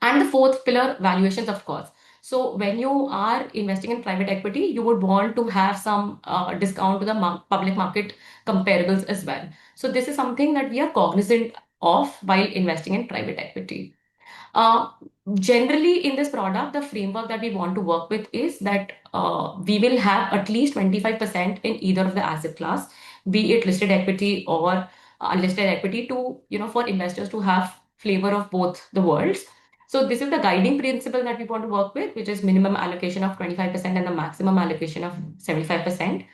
And the fourth pillar, valuations, of course. So when you are investing in private equity, you would want to have some discount to the public market comparables as well. So this is something that we are cognizant of while investing in private equity. Uh, Generally, in this product, the framework that we want to work with is that we will have at least 25% in either of the asset class, be it listed equity or unlisted equity, to for investors to have flavor of both the worlds. So this is the guiding principle that we want to work with, which is minimum allocation of 25% and the maximum allocation of 75%.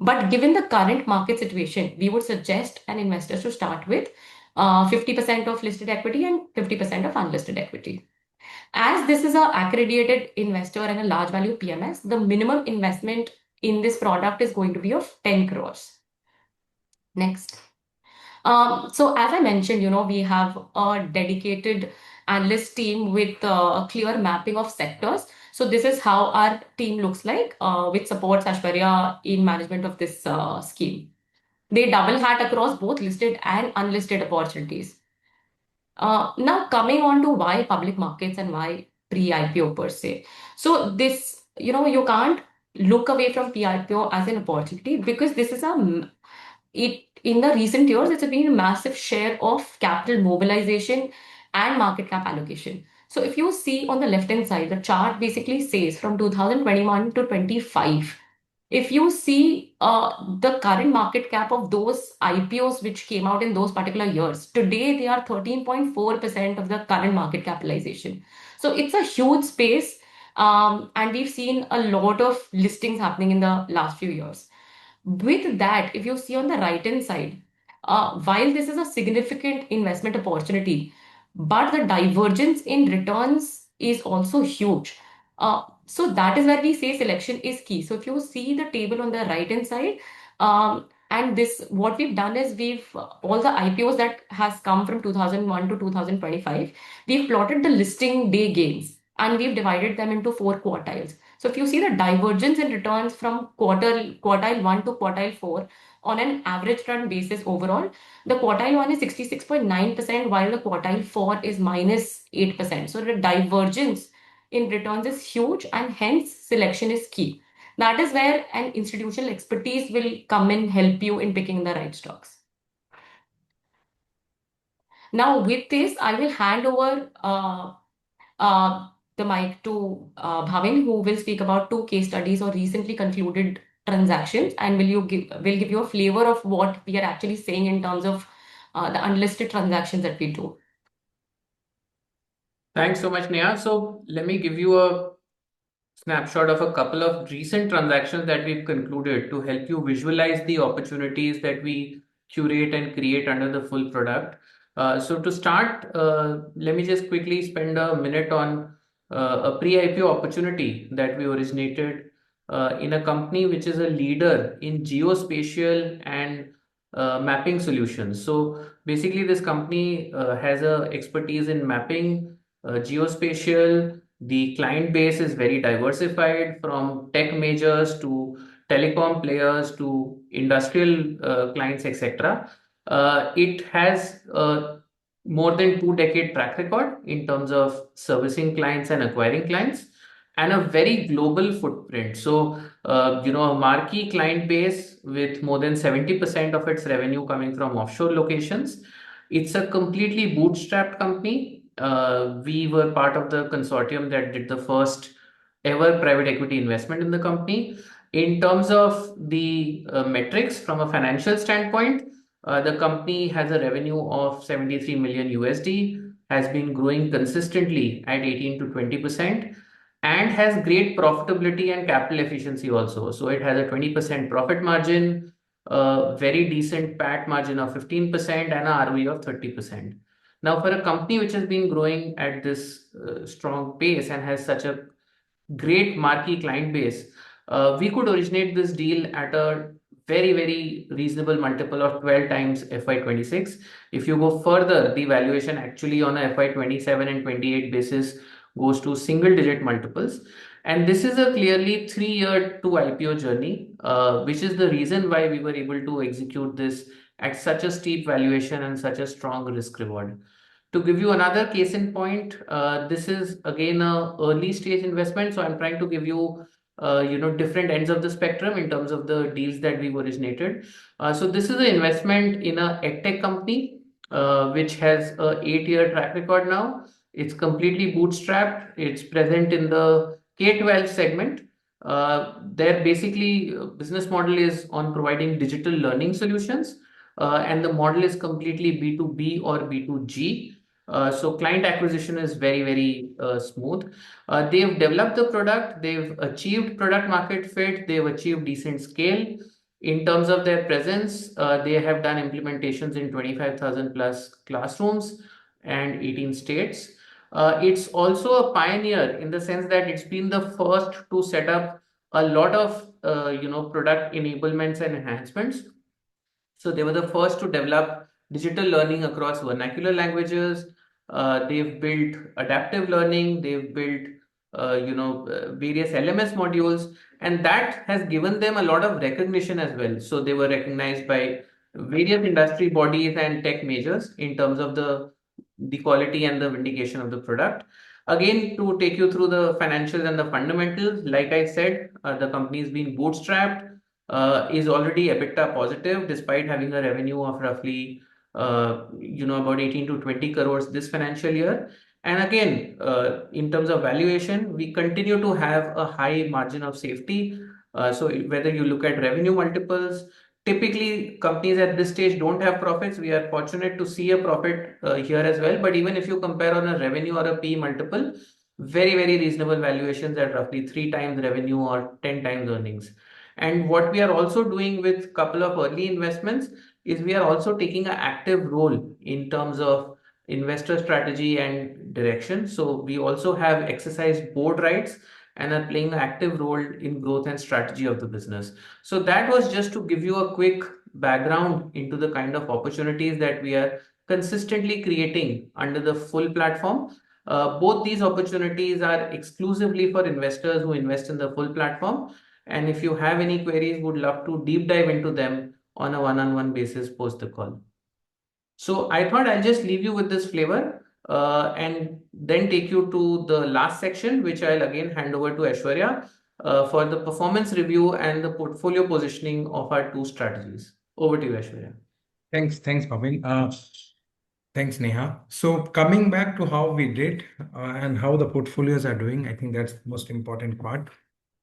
But given the current market situation, we would suggest an investors to start with 50% of listed equity and 50% of unlisted equity. As this is a accredited investor and a large value PMS, the minimum investment in this product is going to be of 10 crores. Next. So as I mentioned, we have a dedicated analyst team with a clear mapping of sectors. So this is how our team looks like, which supports Ashwarya in management of this scheme. They double hat across both listed and unlisted opportunities. Now coming on to why public markets and why pre-IPO per se. So this, you can't look away from pre-IPO as an opportunity because this is it in the recent years, it's been a massive share of capital mobilization and market cap allocation. So if you see on the left hand side, the chart basically says from 2021 to 25. If you see the current market cap of those IPOs which came out in those particular years, today they are 13.4% of the current market capitalization. So it's a huge space And we've seen a lot of listings happening in the last few years. With that, if you see on the right hand side, while this is a significant investment opportunity, but the divergence in returns is also huge. So that is where we say selection is key. So if you see the table on the right hand side, and this what we've done is we've all the IPOs that has come from 2001 to 2025, we've plotted the listing day gains and we've divided them into four quartiles. So if you see the divergence in returns from quartile 1 to quartile 4 on an average run basis overall, the quartile 1 is 66.9%, while the quartile 4 is minus 8%. So the divergence in returns is huge, and hence selection is key. That is where an institutional expertise will come and help you in picking the right stocks. Now, with this, I will hand over the mic to Bhavin, who will speak about two case studies or recently concluded transactions, and will give you a flavor of what we are actually saying in terms of the unlisted transactions that we do. Thanks so much, Neha. So let me give you a snapshot of a couple of recent transactions that we've concluded to help you visualize the opportunities that we curate and create under the full product. So to start, let me just quickly spend a minute on a pre-IPO opportunity that we originated in a company which is a leader in geospatial and mapping solutions. So basically, this company has a expertise in mapping, geospatial. The client base is very diversified from tech majors to telecom players to industrial clients, etc. It has more than 2 decade track record in terms of servicing clients and acquiring clients, and a very global footprint. So, a marquee client base with more than 70% of its revenue coming from offshore locations. It's a completely bootstrapped company. We were part of the consortium that did the first ever private equity investment in the company. In terms of the metrics from a financial standpoint, the company has a revenue of 73 million USD, has been growing consistently at 18 to 20%, and has great profitability and capital efficiency also. So it has a 20% profit margin, a very decent PAT margin of 15%, and a ROE of 30%. Now, for a company which has been growing at this strong pace and has such a great marquee client base, we could originate this deal at a very, very reasonable multiple of 12 times FY26. If you go further, the valuation actually on a FY27 and 28 basis goes to single digit multiples. And this is a clearly 3-year to IPO journey, which is the reason why we were able to execute this at such a steep valuation and such a strong risk reward. To give you another case in point, this is again a early stage investment. So I'm trying to give you, different ends of the spectrum in terms of the deals that we've originated. So this is an investment in a edtech company, which has a 8-year track record now. It's completely bootstrapped. It's present in the K-12 segment. Their basically business model is on providing digital learning solutions, and the model is completely B2B or B2G. So client acquisition is very, very smooth. They've developed the product, they've achieved product market fit, they've achieved decent scale. In terms of their presence, they have done implementations in 25,000 plus classrooms and 18 states. It's also a pioneer in the sense that it's been the first to set up a lot of product enablements and enhancements. So they were the first to develop digital learning across vernacular languages. They've built adaptive learning. They've built, various LMS modules, and that has given them a lot of recognition as well. So they were recognized by various industry bodies and tech majors in terms of the quality and the vindication of the product. Again, to take you through the financials and the fundamentals, like I said, the company has been bootstrapped, is already EBITDA positive despite having a revenue of roughly, about 18 to 20 crores this financial year. And again, in terms of valuation, we continue to have a high margin of safety. So whether you look at revenue multiples, typically companies at this stage don't have profits. We are fortunate to see a profit here as well. But even if you compare on a revenue or a P multiple, very, very reasonable valuations at roughly 3 times revenue or 10 times earnings. And what we are also doing with couple of early investments is we are also taking an active role in terms of investor strategy and direction. So we also have exercised board rights and are playing an active role in growth and strategy of the business. So that was just to give you a quick background into the kind of opportunities that we are consistently creating under the full platform. Both these opportunities are exclusively for investors who invest in the full platform. And if you have any queries, would love to deep dive into them on a one-on-one basis post the call. So I thought I'll just leave you with this flavor and then take you to the last section, which I'll again hand over to Aishwarya for the performance review and the portfolio positioning of our two strategies. Over to you, Aishwarya. Thanks, Bhavin. Thanks, Neha. So coming back to how we did and how the portfolios are doing, I think that's the most important part.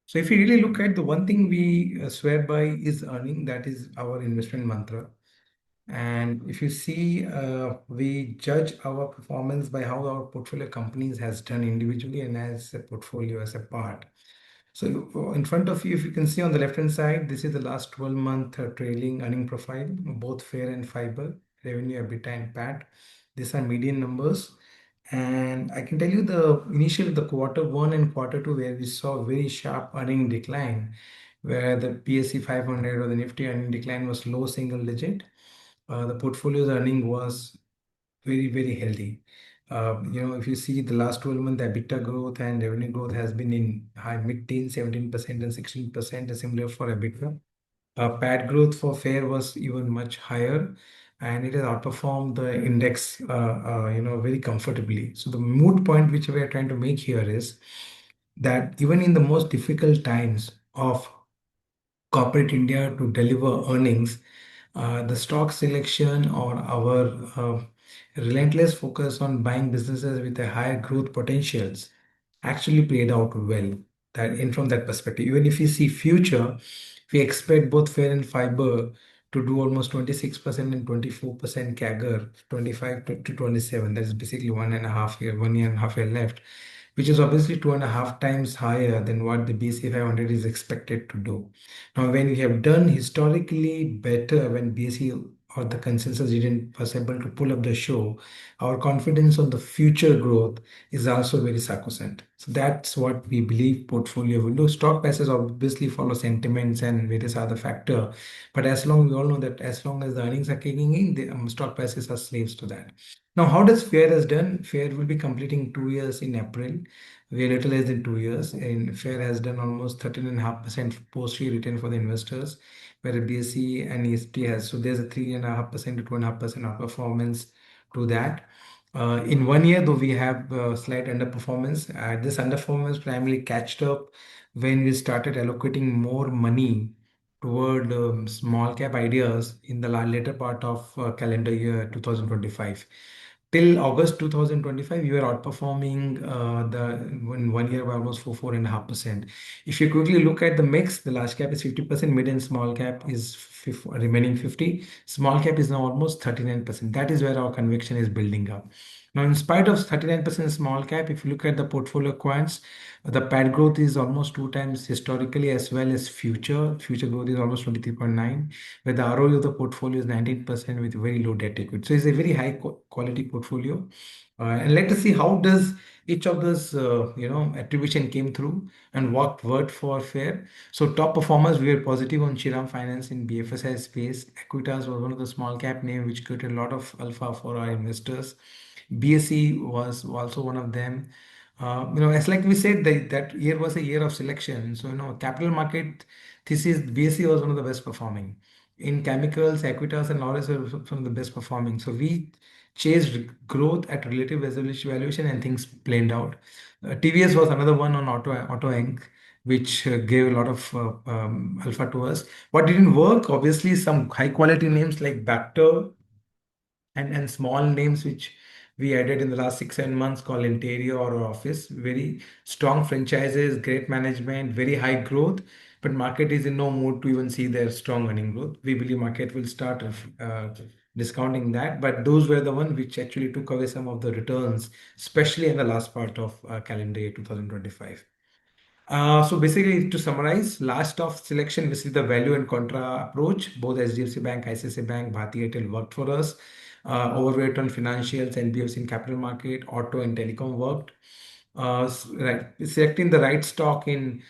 So if you really look at the one thing we swear by is earning, that is our investment mantra. And if you see, we judge our performance by how our portfolio companies has done individually and as a portfolio as a part. So in front of you, if you can see on the left-hand side, this is the last 12-month trailing earning profile, both fair and fiber, revenue, EBITDA, and PAT. These are median numbers. And I can tell you the quarter one and quarter two, where we saw a very sharp earning decline, where the PSE 500 or the Nifty earning decline was low single digit. The portfolio's earning was very, very healthy. If you see the last 12 months, the EBITDA growth and revenue growth has been in high mid-teens, 17% and 16%, and similar for EBITDA. PAT growth for FAIR was even much higher, and it has outperformed the index, very comfortably. So the moot point which we are trying to make here is that even in the most difficult times of corporate India to deliver earnings, the stock selection or our relentless focus on buying businesses with a higher growth potentials actually played out well. That in from that perspective, even if you see future, we expect both fair and fiber to do almost 26% and 24% CAGR, 25 to 27. That's basically 1.5 year, 1.5 year left, which is obviously 2.5 times higher than what the BSE 500 is expected to do. Now, when we have done historically better, when BSE or the consensus didn't was able to pull up the show, our confidence on the future growth is also very sacrosanct. So that's what we believe portfolio will do. Stock prices obviously follow sentiments and various other factor, but as long we all know that as long as the earnings are kicking in, the stock prices are slaves to that. Now, how does FAIR has done? FAIR will be completing 2 years in April. We are little less than 2 years, and FAIR has done almost 13.5% post-fee return for the investors, where BSE and EST has. So there's a 3.5% to 2.5% outperformance to that. In 1 year, though, we have slight underperformance. This underperformance primarily catched up when we started allocating more money toward small cap ideas in the later part of calendar year 2025. Till August 2025, we were outperforming the in 1 year by almost 4.5%. If you quickly look at the mix, the large cap is 50%, mid and small cap is remaining 50. Small cap is now almost 39%. That is where our conviction is building up. Now, in spite of 39% small cap, if you look at the portfolio quants, the PAT growth is almost 2 times historically as well as future. Future growth is almost 23.9, where the ROE of the portfolio is 19% with very low debt equity. So it's a very high quality portfolio. And let us see how does each of those attribution came through and what worked for FAIR. So top performers, we were positive on Shriram Finance in BFSI space. Equitas was one of the small cap name which created a lot of alpha for our investors. BSE was also one of them. As like we said, that year was a year of selection. So, capital market thesis, BSE was one of the best performing. In chemicals, Equitas and Laurus were some of the best performing. So we chased growth at relative valuation and things planned out. TVS was another one on Auto Inc., which gave a lot of alpha to us. What didn't work, obviously, some high quality names like Bacter and small names which we added in the last 6 7 months called Interior or Office. Very strong franchises, great management, very high growth, but market is in no mood to even see their strong earning growth. We believe market will start discounting that, but those were the ones which actually took away some of the returns, especially in the last part of calendar year 2025. So basically, to summarize, last of selection, we see the value and contra approach. Both HDFC Bank, ICICI Bank, Bharti Airtel worked for us. Overweight on financials, NBFC in capital market, auto and telecom worked. Right, selecting the right stock in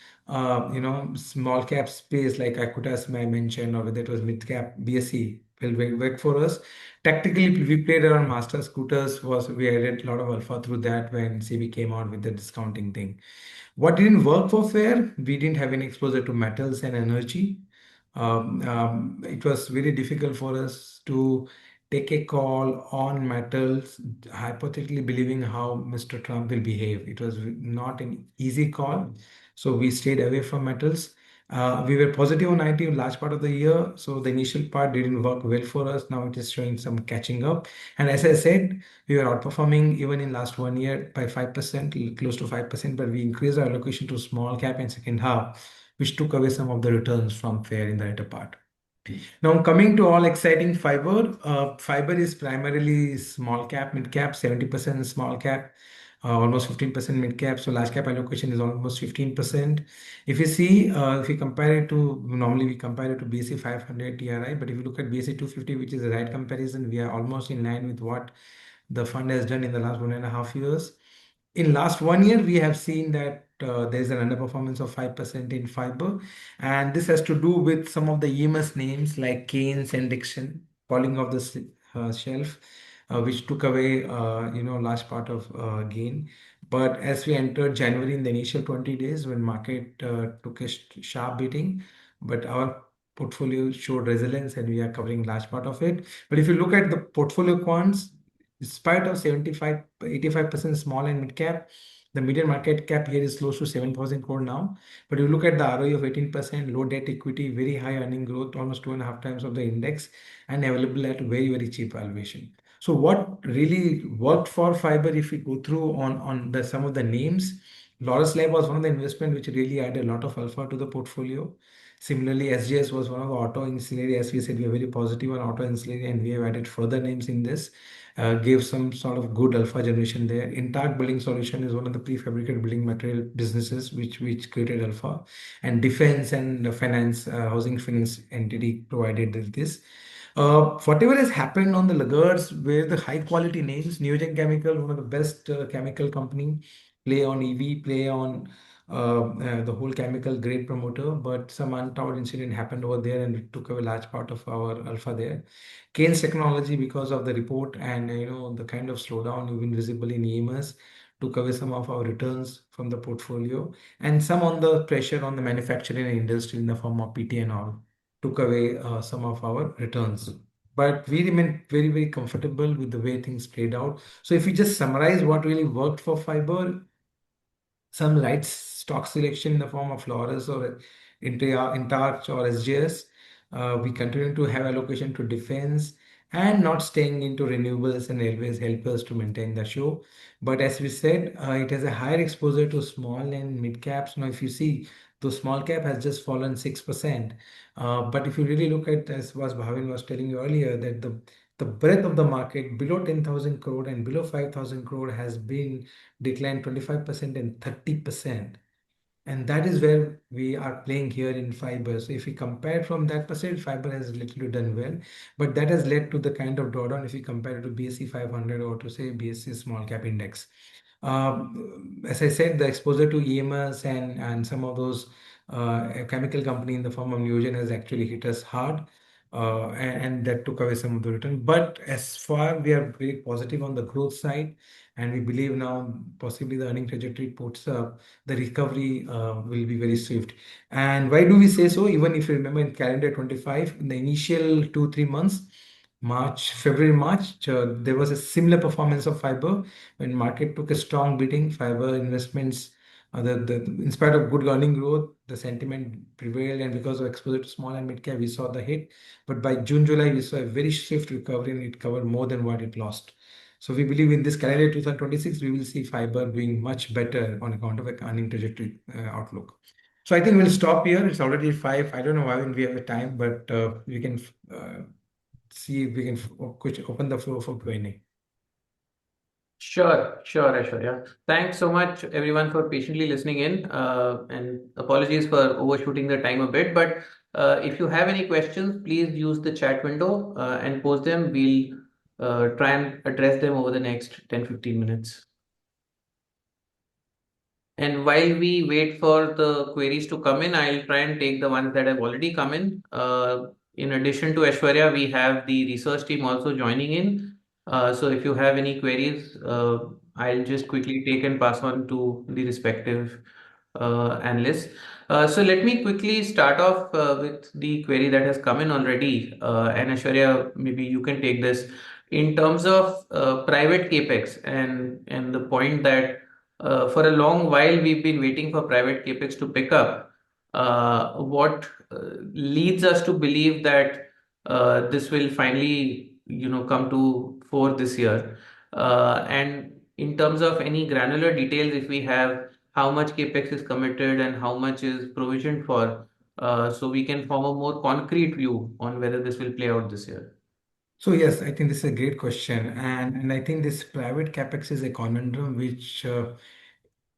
small cap space like Acuitas I mentioned, or whether it was mid cap BSE will work for us. Tactically, we played around master scooters. Was we added a lot of alpha through that when CB came out with the discounting thing. What didn't work for Fair? We didn't have any exposure to metals and energy. It was very difficult for us to take a call on metals, hypothetically believing how Mr. Trump will behave. It was not an easy call. So we stayed away from metals. We were positive on IT in large part of the year. So the initial part didn't work well for us. Now it is showing some catching up. And as I said, we were outperforming even in last 1 year by 5%, close to 5%, but we increased our allocation to small cap in second half, which took away some of the returns from Fair in the latter part. Now, coming to all exciting fiber, fiber is primarily small cap, mid cap, 70% small cap, almost 15% mid cap. So large cap allocation is almost 15%. If you see, if you compare it to, normally we compare it to BSE 500 TRI, but if you look at BSE 250, which is the right comparison, we are almost in line with what the fund has done in the last 1.5 years. In last 1 year, we have seen that there is an underperformance of 5% in fiber, and this has to do with some of the EMS names like Keynes and Dixon falling off the shelf, which took away large part of gain. But as we entered January in the initial 20 days when market took a sharp beating, but our portfolio showed resilience and we are covering large part of it. But if you look at the portfolio quants, in spite of 75, 85% small and mid cap, the median market cap here is close to 7,000 crore now. But you look at the ROE of 18%, low debt equity, very high earning growth, almost 2.5 times of the index, and available at very, very cheap valuation. So what really worked for fiber, if we go through on the some of the names, Laurus Lab was one of the investment which really added a lot of alpha to the portfolio. Similarly, SGS was one of the auto ancillary. As we said, we are very positive on auto ancillary, and we have added further names in this. Gave some sort of good alpha generation there. Intact Building Solution is one of the prefabricated building material businesses which created alpha, and defense and finance, housing finance entity provided this. Whatever has happened on the laggards, where the high quality names, Neogen Chemical, one of the best chemical company, play on EV, play on the whole chemical grade promoter, but some untoward incident happened over there and it took away a large part of our alpha there. Keynes Technology, because of the report and the kind of slowdown even visible in EMS, took away some of our returns from the portfolio, and some on the pressure on the manufacturing industry in the form of PT and all took away some of our returns. But we remain very, very comfortable with the way things played out. So if we just summarize what really worked for fiber, some right stock selection in the form of Flores or Intarch or SGS. We continue to have allocation to defense and not staying into renewables and railways help us to maintain the show. But as we said, it has a higher exposure to small and mid caps. Now, if you see, the small cap has just fallen 6%. But if you really look at, as was Bhavin was telling you earlier, that the breadth of the market below 10,000 crore and below 5,000 crore has been declined 25% and 30%. And that is where we are playing here in fiber. So if we compare from that perspective, fiber has literally done well, but that has led to the kind of drawdown if we compare it to BSE 500 or to say BSE small cap index. As I said, the exposure to EMS and some of those chemical company in the form of Neogen has actually hit us hard. And that took away some of the return. But as far we are very positive on the growth side, and we believe now possibly the earning trajectory puts up, the recovery will be very swift. And why do we say so? Even if you remember in calendar 25, in the initial 2-3 months, March, February, March, there was a similar performance of fiber when market took a strong beating. Fiber investments, in spite of good earning growth, the sentiment prevailed, and because of exposure to small and mid cap, we saw the hit. But by June, July, we saw a very swift recovery, and it covered more than what it lost. So we believe in this calendar 2026, we will see fiber doing much better on account of a earning trajectory outlook. So I think we'll stop here. It's already 5. I don't know why we have a time, but we can see if we can open the floor for Q&A. Sure, Aishwarya. Thanks so much, everyone, for patiently listening in. And apologies for overshooting the time a bit. But if you have any questions, please use the chat window and post them. We'll try and address them over the next 10-15 minutes. And while we wait for the queries to come in, I'll try and take the ones that have already come in. In addition to Aishwarya, we have the research team also joining in. So if you have any queries, I'll just quickly take and pass on to the respective analysts. So let me quickly start off with the query that has come in already. And Aishwarya, maybe you can take this. In terms of private capex and the point that for a long while, we've been waiting for private capex to pick up. What leads us to believe that this will finally, come to fore this year? And in terms of any granular details, if we have how much capex is committed and how much is provisioned for, so we can form a more concrete view on whether this will play out this year. So yes, I think this is a great question, and I think this private capex is a conundrum which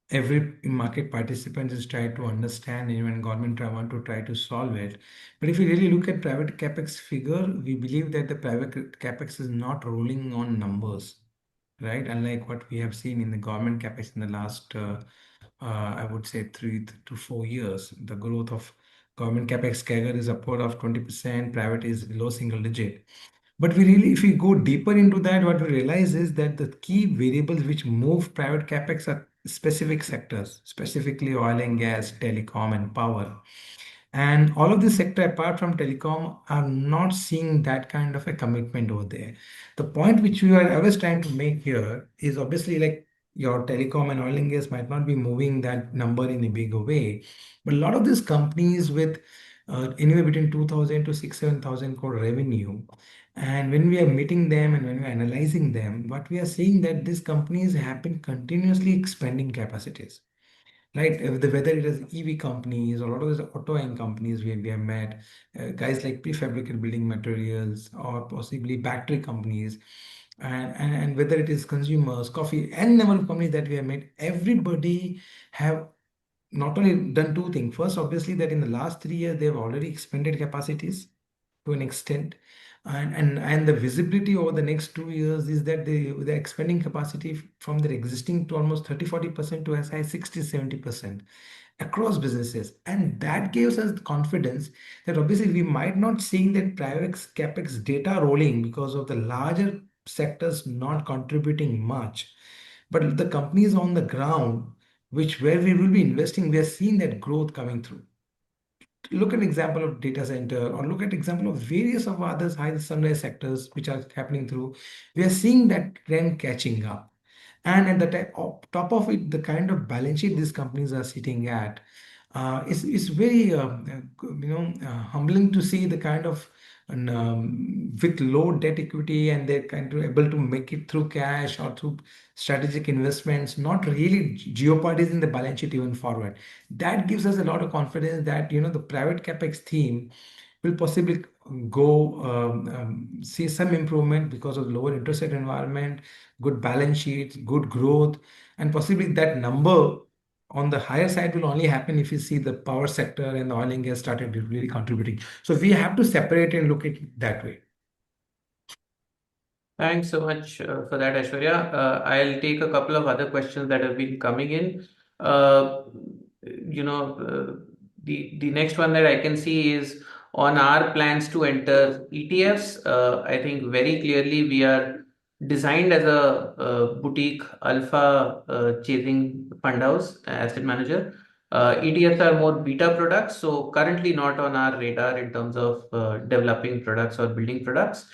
every market participant is trying to understand, and even government want to try to solve it. But if you really look at private capex figure, we believe that the private capex is not rolling on numbers, right? Unlike what we have seen in the government capex in the last, I would say 3 to 4 years, the growth of government capex CAGR is upward of 20%, private is low single digit. But we really, if we go deeper into that, what we realize is that the key variables which move private capex are specific sectors, specifically oil and gas, telecom, and power. And all of this sector, apart from telecom, are not seeing that kind of a commitment over there. The point which we are always trying to make here is obviously like your telecom and oil and gas might not be moving that number in a big way, but a lot of these companies with anywhere between 2,000 to 7,000 crore revenue. And when we are meeting them and when we are analyzing them, what we are seeing that these companies have been continuously expanding capacities, right? Whether it is EV companies or a lot of these auto end companies we have met, guys like prefabricated building materials or possibly battery companies, and whether it is consumers, coffee, and number of companies that we have met, everybody have not only done two things. First, obviously, that in the last 3 years, they've already expanded capacities to an extent. And the visibility over the next 2 years is that they're expanding capacity from their existing to almost 30-40% to as high as 60-70% across businesses. And that gives us the confidence that obviously we might not seeing that private capex data rolling because of the larger sectors not contributing much. But the companies on the ground, which where we will be investing, we are seeing that growth coming through. Look at example of data center or look at example of various of others high sunrise sectors which are happening through. We are seeing that trend catching up. And at the top of it, the kind of balance sheet these companies are sitting at is very humbling to see the kind of with low debt equity, and they're kind of able to make it through cash or through strategic investments, not really jeopardizing the balance sheet even forward. That gives us a lot of confidence that the private capex theme will possibly go see some improvement because of lower interest rate environment, good balance sheets, good growth, and possibly that number on the higher side will only happen if you see the power sector and the oil and gas started really contributing. So we have to separate and look at it that way. Thanks so much for that, Aishwarya. I'll take a couple of other questions that have been coming in. Uh, the next one that I can see is on our plans to enter ETFs. I think very clearly we are designed as a boutique alpha chasing fund house asset manager. ETFs are more beta products, so currently not on our radar in terms of developing products or building products.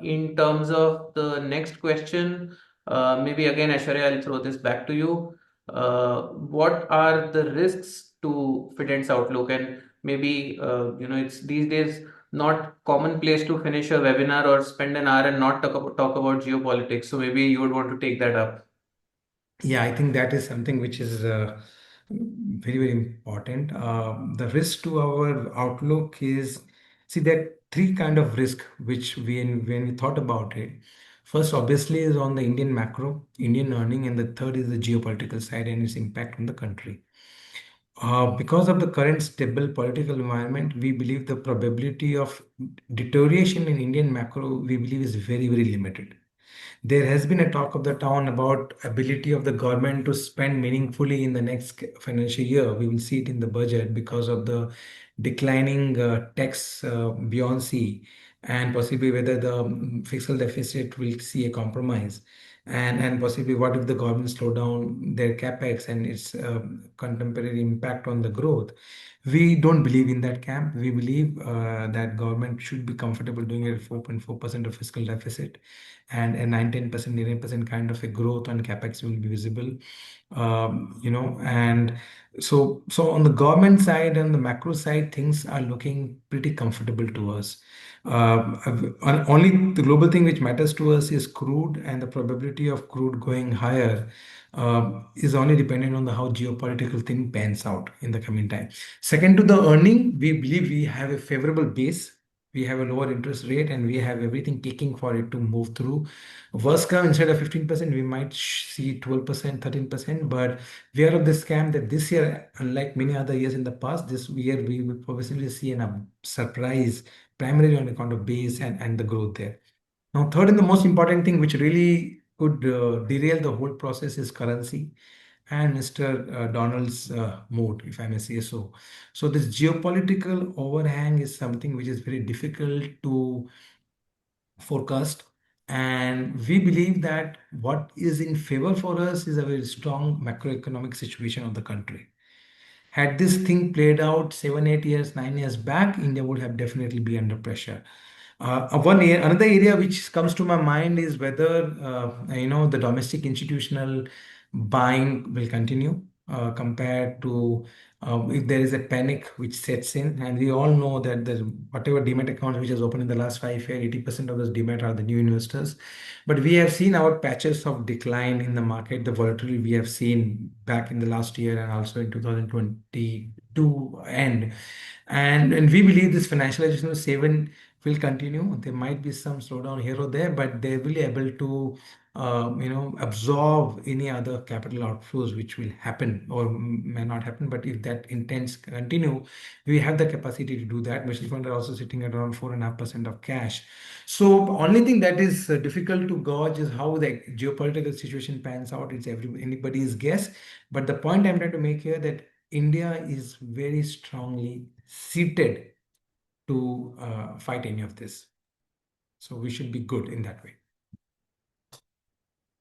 In terms of the next question, maybe again, Aishwarya, I'll throw this back to you. What are the risks to Fident's outlook? And maybe, it's these days not commonplace to finish a webinar or spend an hour and not talk about geopolitics. So maybe you would want to take that up. Yeah, I think that is something which is very, very important. The risk to our outlook is See, there are three kind of risk which when we thought about it. First, obviously, is on the Indian macro, Indian earning, and the third is the geopolitical side and its impact on the country. Because of the current stable political environment, we believe the probability of deterioration in Indian macro, we believe, is very, very limited. There has been a talk of the town about ability of the government to spend meaningfully in the next financial year. We will see it in the budget because of the declining tax beyond sea, and possibly whether the fiscal deficit will see a compromise, and possibly what if the government slow down their capex and its contemporary impact on the growth. We don't believe in that camp. We believe that government should be comfortable doing a 4.4% of fiscal deficit, and a 9-10%, 11% kind of a growth on capex will be visible. And so on the government side and the macro side, things are looking pretty comfortable to us. Only the global thing which matters to us is crude, and the probability of crude going higher is only dependent on the how geopolitical thing pans out in the coming time. Second to the earning, we believe we have a favorable base. We have a lower interest rate, and we have everything clicking for it to move through. Worst come, instead of 15%, we might see 12%, 13%. But we are of this camp that this year, unlike many other years in the past, this year we will probably see a surprise, primarily on account of base and the growth there. Now, third and the most important thing, which really could derail the whole process, is currency and Mr. Donald's mood, if I may say so. So this geopolitical overhang is something which is very difficult to forecast. And we believe that what is in favor for us is a very strong macroeconomic situation of the country. Had this thing played out 7, 8 years, 9 years back, India would have definitely been under pressure. Another area which comes to my mind is whether the domestic institutional buying will continue compared to if there is a panic which sets in, and we all know that the whatever demat accounts which has opened in the last 5 years, 80% of those demat are the new investors. But we have seen our patches of decline in the market, the volatility we have seen back in the last year and also in 2022 and we believe this financialization of saving will continue. There might be some slowdown here or there, but they will be able to absorb any other capital outflows which will happen or may not happen. But if that intends continue, we have the capacity to do that. Mutual funds are also sitting at around 4.5% of cash. So only thing that is difficult to gauge is how the geopolitical situation pans out. It's anybody's guess. But the point I'm trying to make here that India is very strongly seated to fight any of this. So we should be good in that way.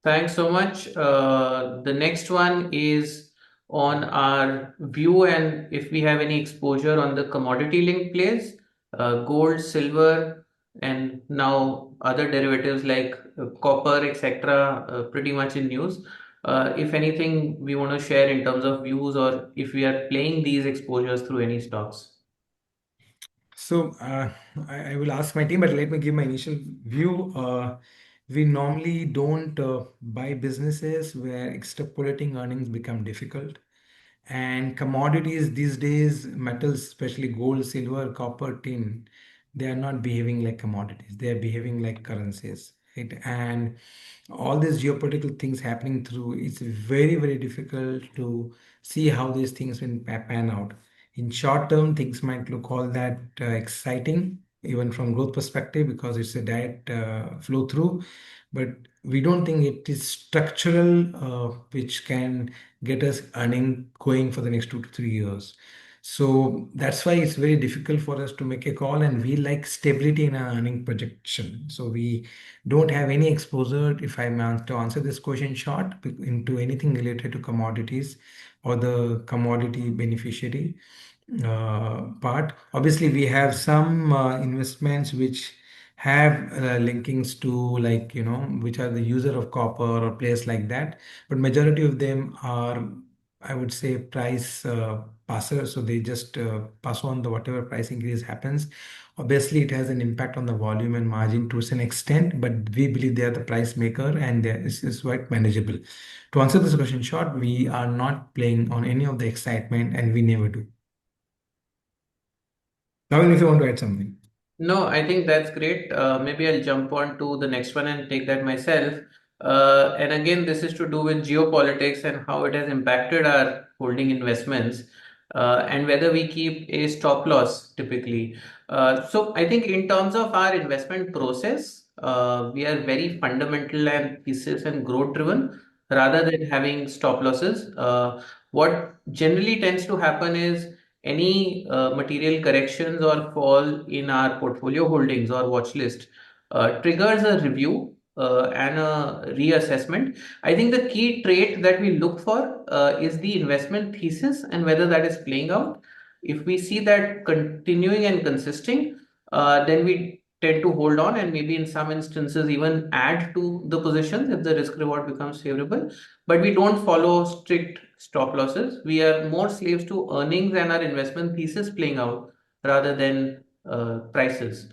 Thanks so much. The next one is on our view and if we have any exposure on the commodity linked plays, gold, silver, and now other derivatives like copper, etc., pretty much in news. If anything, we want to share in terms of views or if we are playing these exposures through any stocks. So I will ask my team, but let me give my initial view. We normally don't buy businesses where extrapolating earnings become difficult. And commodities these days, metals, especially gold, silver, copper, tin, they are not behaving like commodities. They are behaving like currencies, right? And all these geopolitical things happening through, it's very, very difficult to see how these things will pan out. In short term, things might look all that exciting, even from growth perspective, because it's a direct flow through. But we don't think it is structural, which can get us earning going for the next 2 to 3 years. So that's why it's very difficult for us to make a call, and we like stability in our earning projection. So we don't have any exposure, if I may to answer this question short, into anything related to commodities or the commodity beneficiary part. Obviously, we have some investments which have linkings to, like, which are the user of copper or place like that. But majority of them are, I would say, price passer. So they just pass on the whatever price increase happens. Obviously, it has an impact on the volume and margin to an extent, but we believe they are the price maker, and this is quite manageable. To answer this question short, we are not playing on any of the excitement, and we never do. Now, if you want to add something. No, I think that's great. Maybe I'll jump on to the next one and take that myself. And again, this is to do with geopolitics and how it has impacted our holding investments, and whether we keep a stop loss typically. So I think in terms of our investment process, we are very fundamental and thesis and growth driven rather than having stop losses. What generally tends to happen is any material corrections or fall in our portfolio holdings or watch list triggers a review and a reassessment. I think the key trait that we look for is the investment thesis and whether that is playing out. If we see that continuing and consisting, then we tend to hold on and maybe in some instances even add to the positions if the risk reward becomes favorable. But we don't follow strict stop losses. We are more slaves to earnings and our investment thesis playing out rather than prices.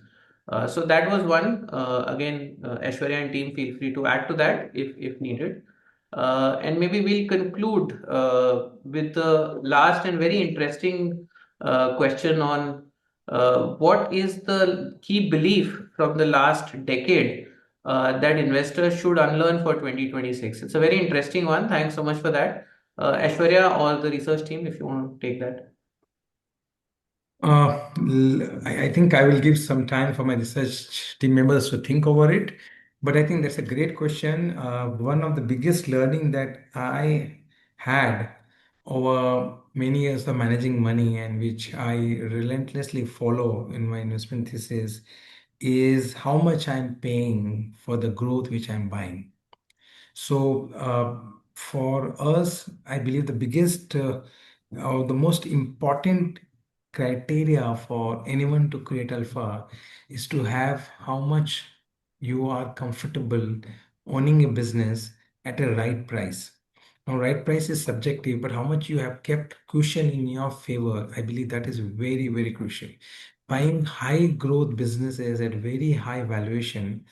So that was one. Again, Aishwarya and team, feel free to add to that if needed. And maybe we'll conclude with the last and very interesting question on what is the key belief from the last decade that investors should unlearn for 2026. It's a very interesting one. Thanks so much for that. Aishwarya or the research team, if you want to take that. I think I will give some time for my research team members to think over it. But I think that's a great question. One of the biggest learning that I had over many years of managing money and which I relentlessly follow in my investment thesis is how much I'm paying for the growth which I'm buying. So, for us, I believe the biggest or the most important criteria for anyone to create alpha is to have how much you are comfortable owning a business at a right price. Now, right price is subjective, but how much you have kept cushion in your favor, I believe that is very, very crucial. Buying high growth businesses at very high valuation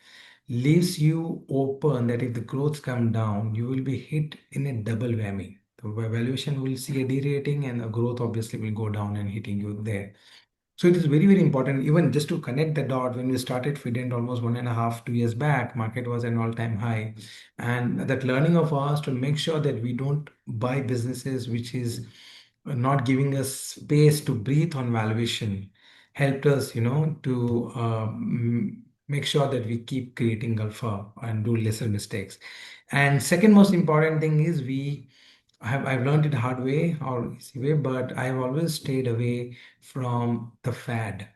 leaves you open that if the growth come down, you will be hit in a double whammy. The valuation will see a derating and the growth obviously will go down and hitting you there. So it is very, very important, even just to connect the dot, when we started Fident almost 1.5, 2 years back, market was an all-time high. And that learning of ours to make sure that we don't buy businesses which is not giving us space to breathe on valuation helped us, to make sure that we keep creating alpha and do lesser mistakes. And second most important thing is I've learned it hard way or easy way, but I've always stayed away from the fad.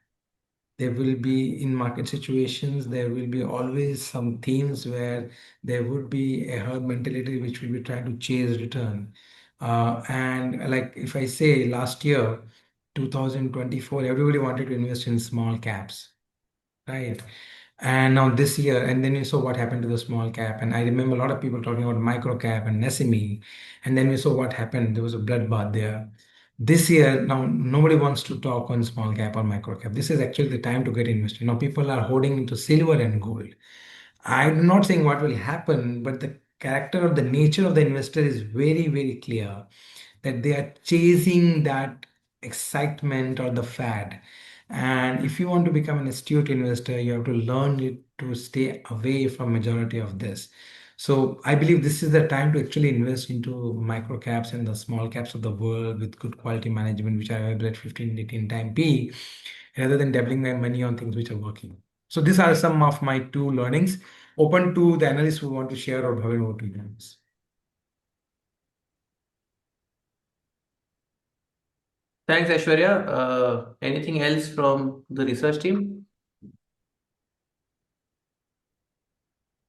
There will be in market situations, there will be always some themes where there would be a herd mentality which will be trying to chase return. And like if I say last year, 2024, everybody wanted to invest in small caps, right? And now this year, and then you saw what happened to the small cap. And I remember a lot of people talking about micro cap and SME. And then we saw what happened. There was a bloodbath there. This year, now nobody wants to talk on small cap or micro cap. This is actually the time to get invested. Now people are holding into silver and gold. I'm not saying what will happen, but the character of the nature of the investor is very, very clear that they are chasing that excitement or the fad. And if you want to become an astute investor, you have to learn it to stay away from majority of this. So I believe this is the time to actually invest into micro caps and the small caps of the world with good quality management, which are available at 15, 18 time P, rather than doubling my money on things which are working. So these are some of my two learnings. Open to the analysts who want to share or have over to you. Thanks, Aishwarya. Anything else from the research team?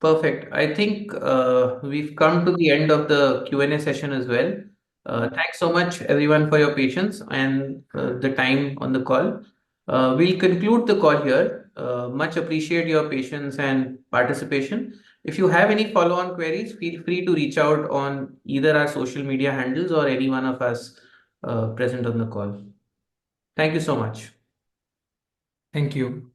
Perfect. I think we've come to the end of the Q&A session as well. Thanks so much, everyone, for your patience and the time on the call. We'll conclude the call here. Much appreciate your patience and participation. If you have any follow-on queries, feel free to reach out on either our social media handles or any one of us present on the call. Thank you so much. Thank you.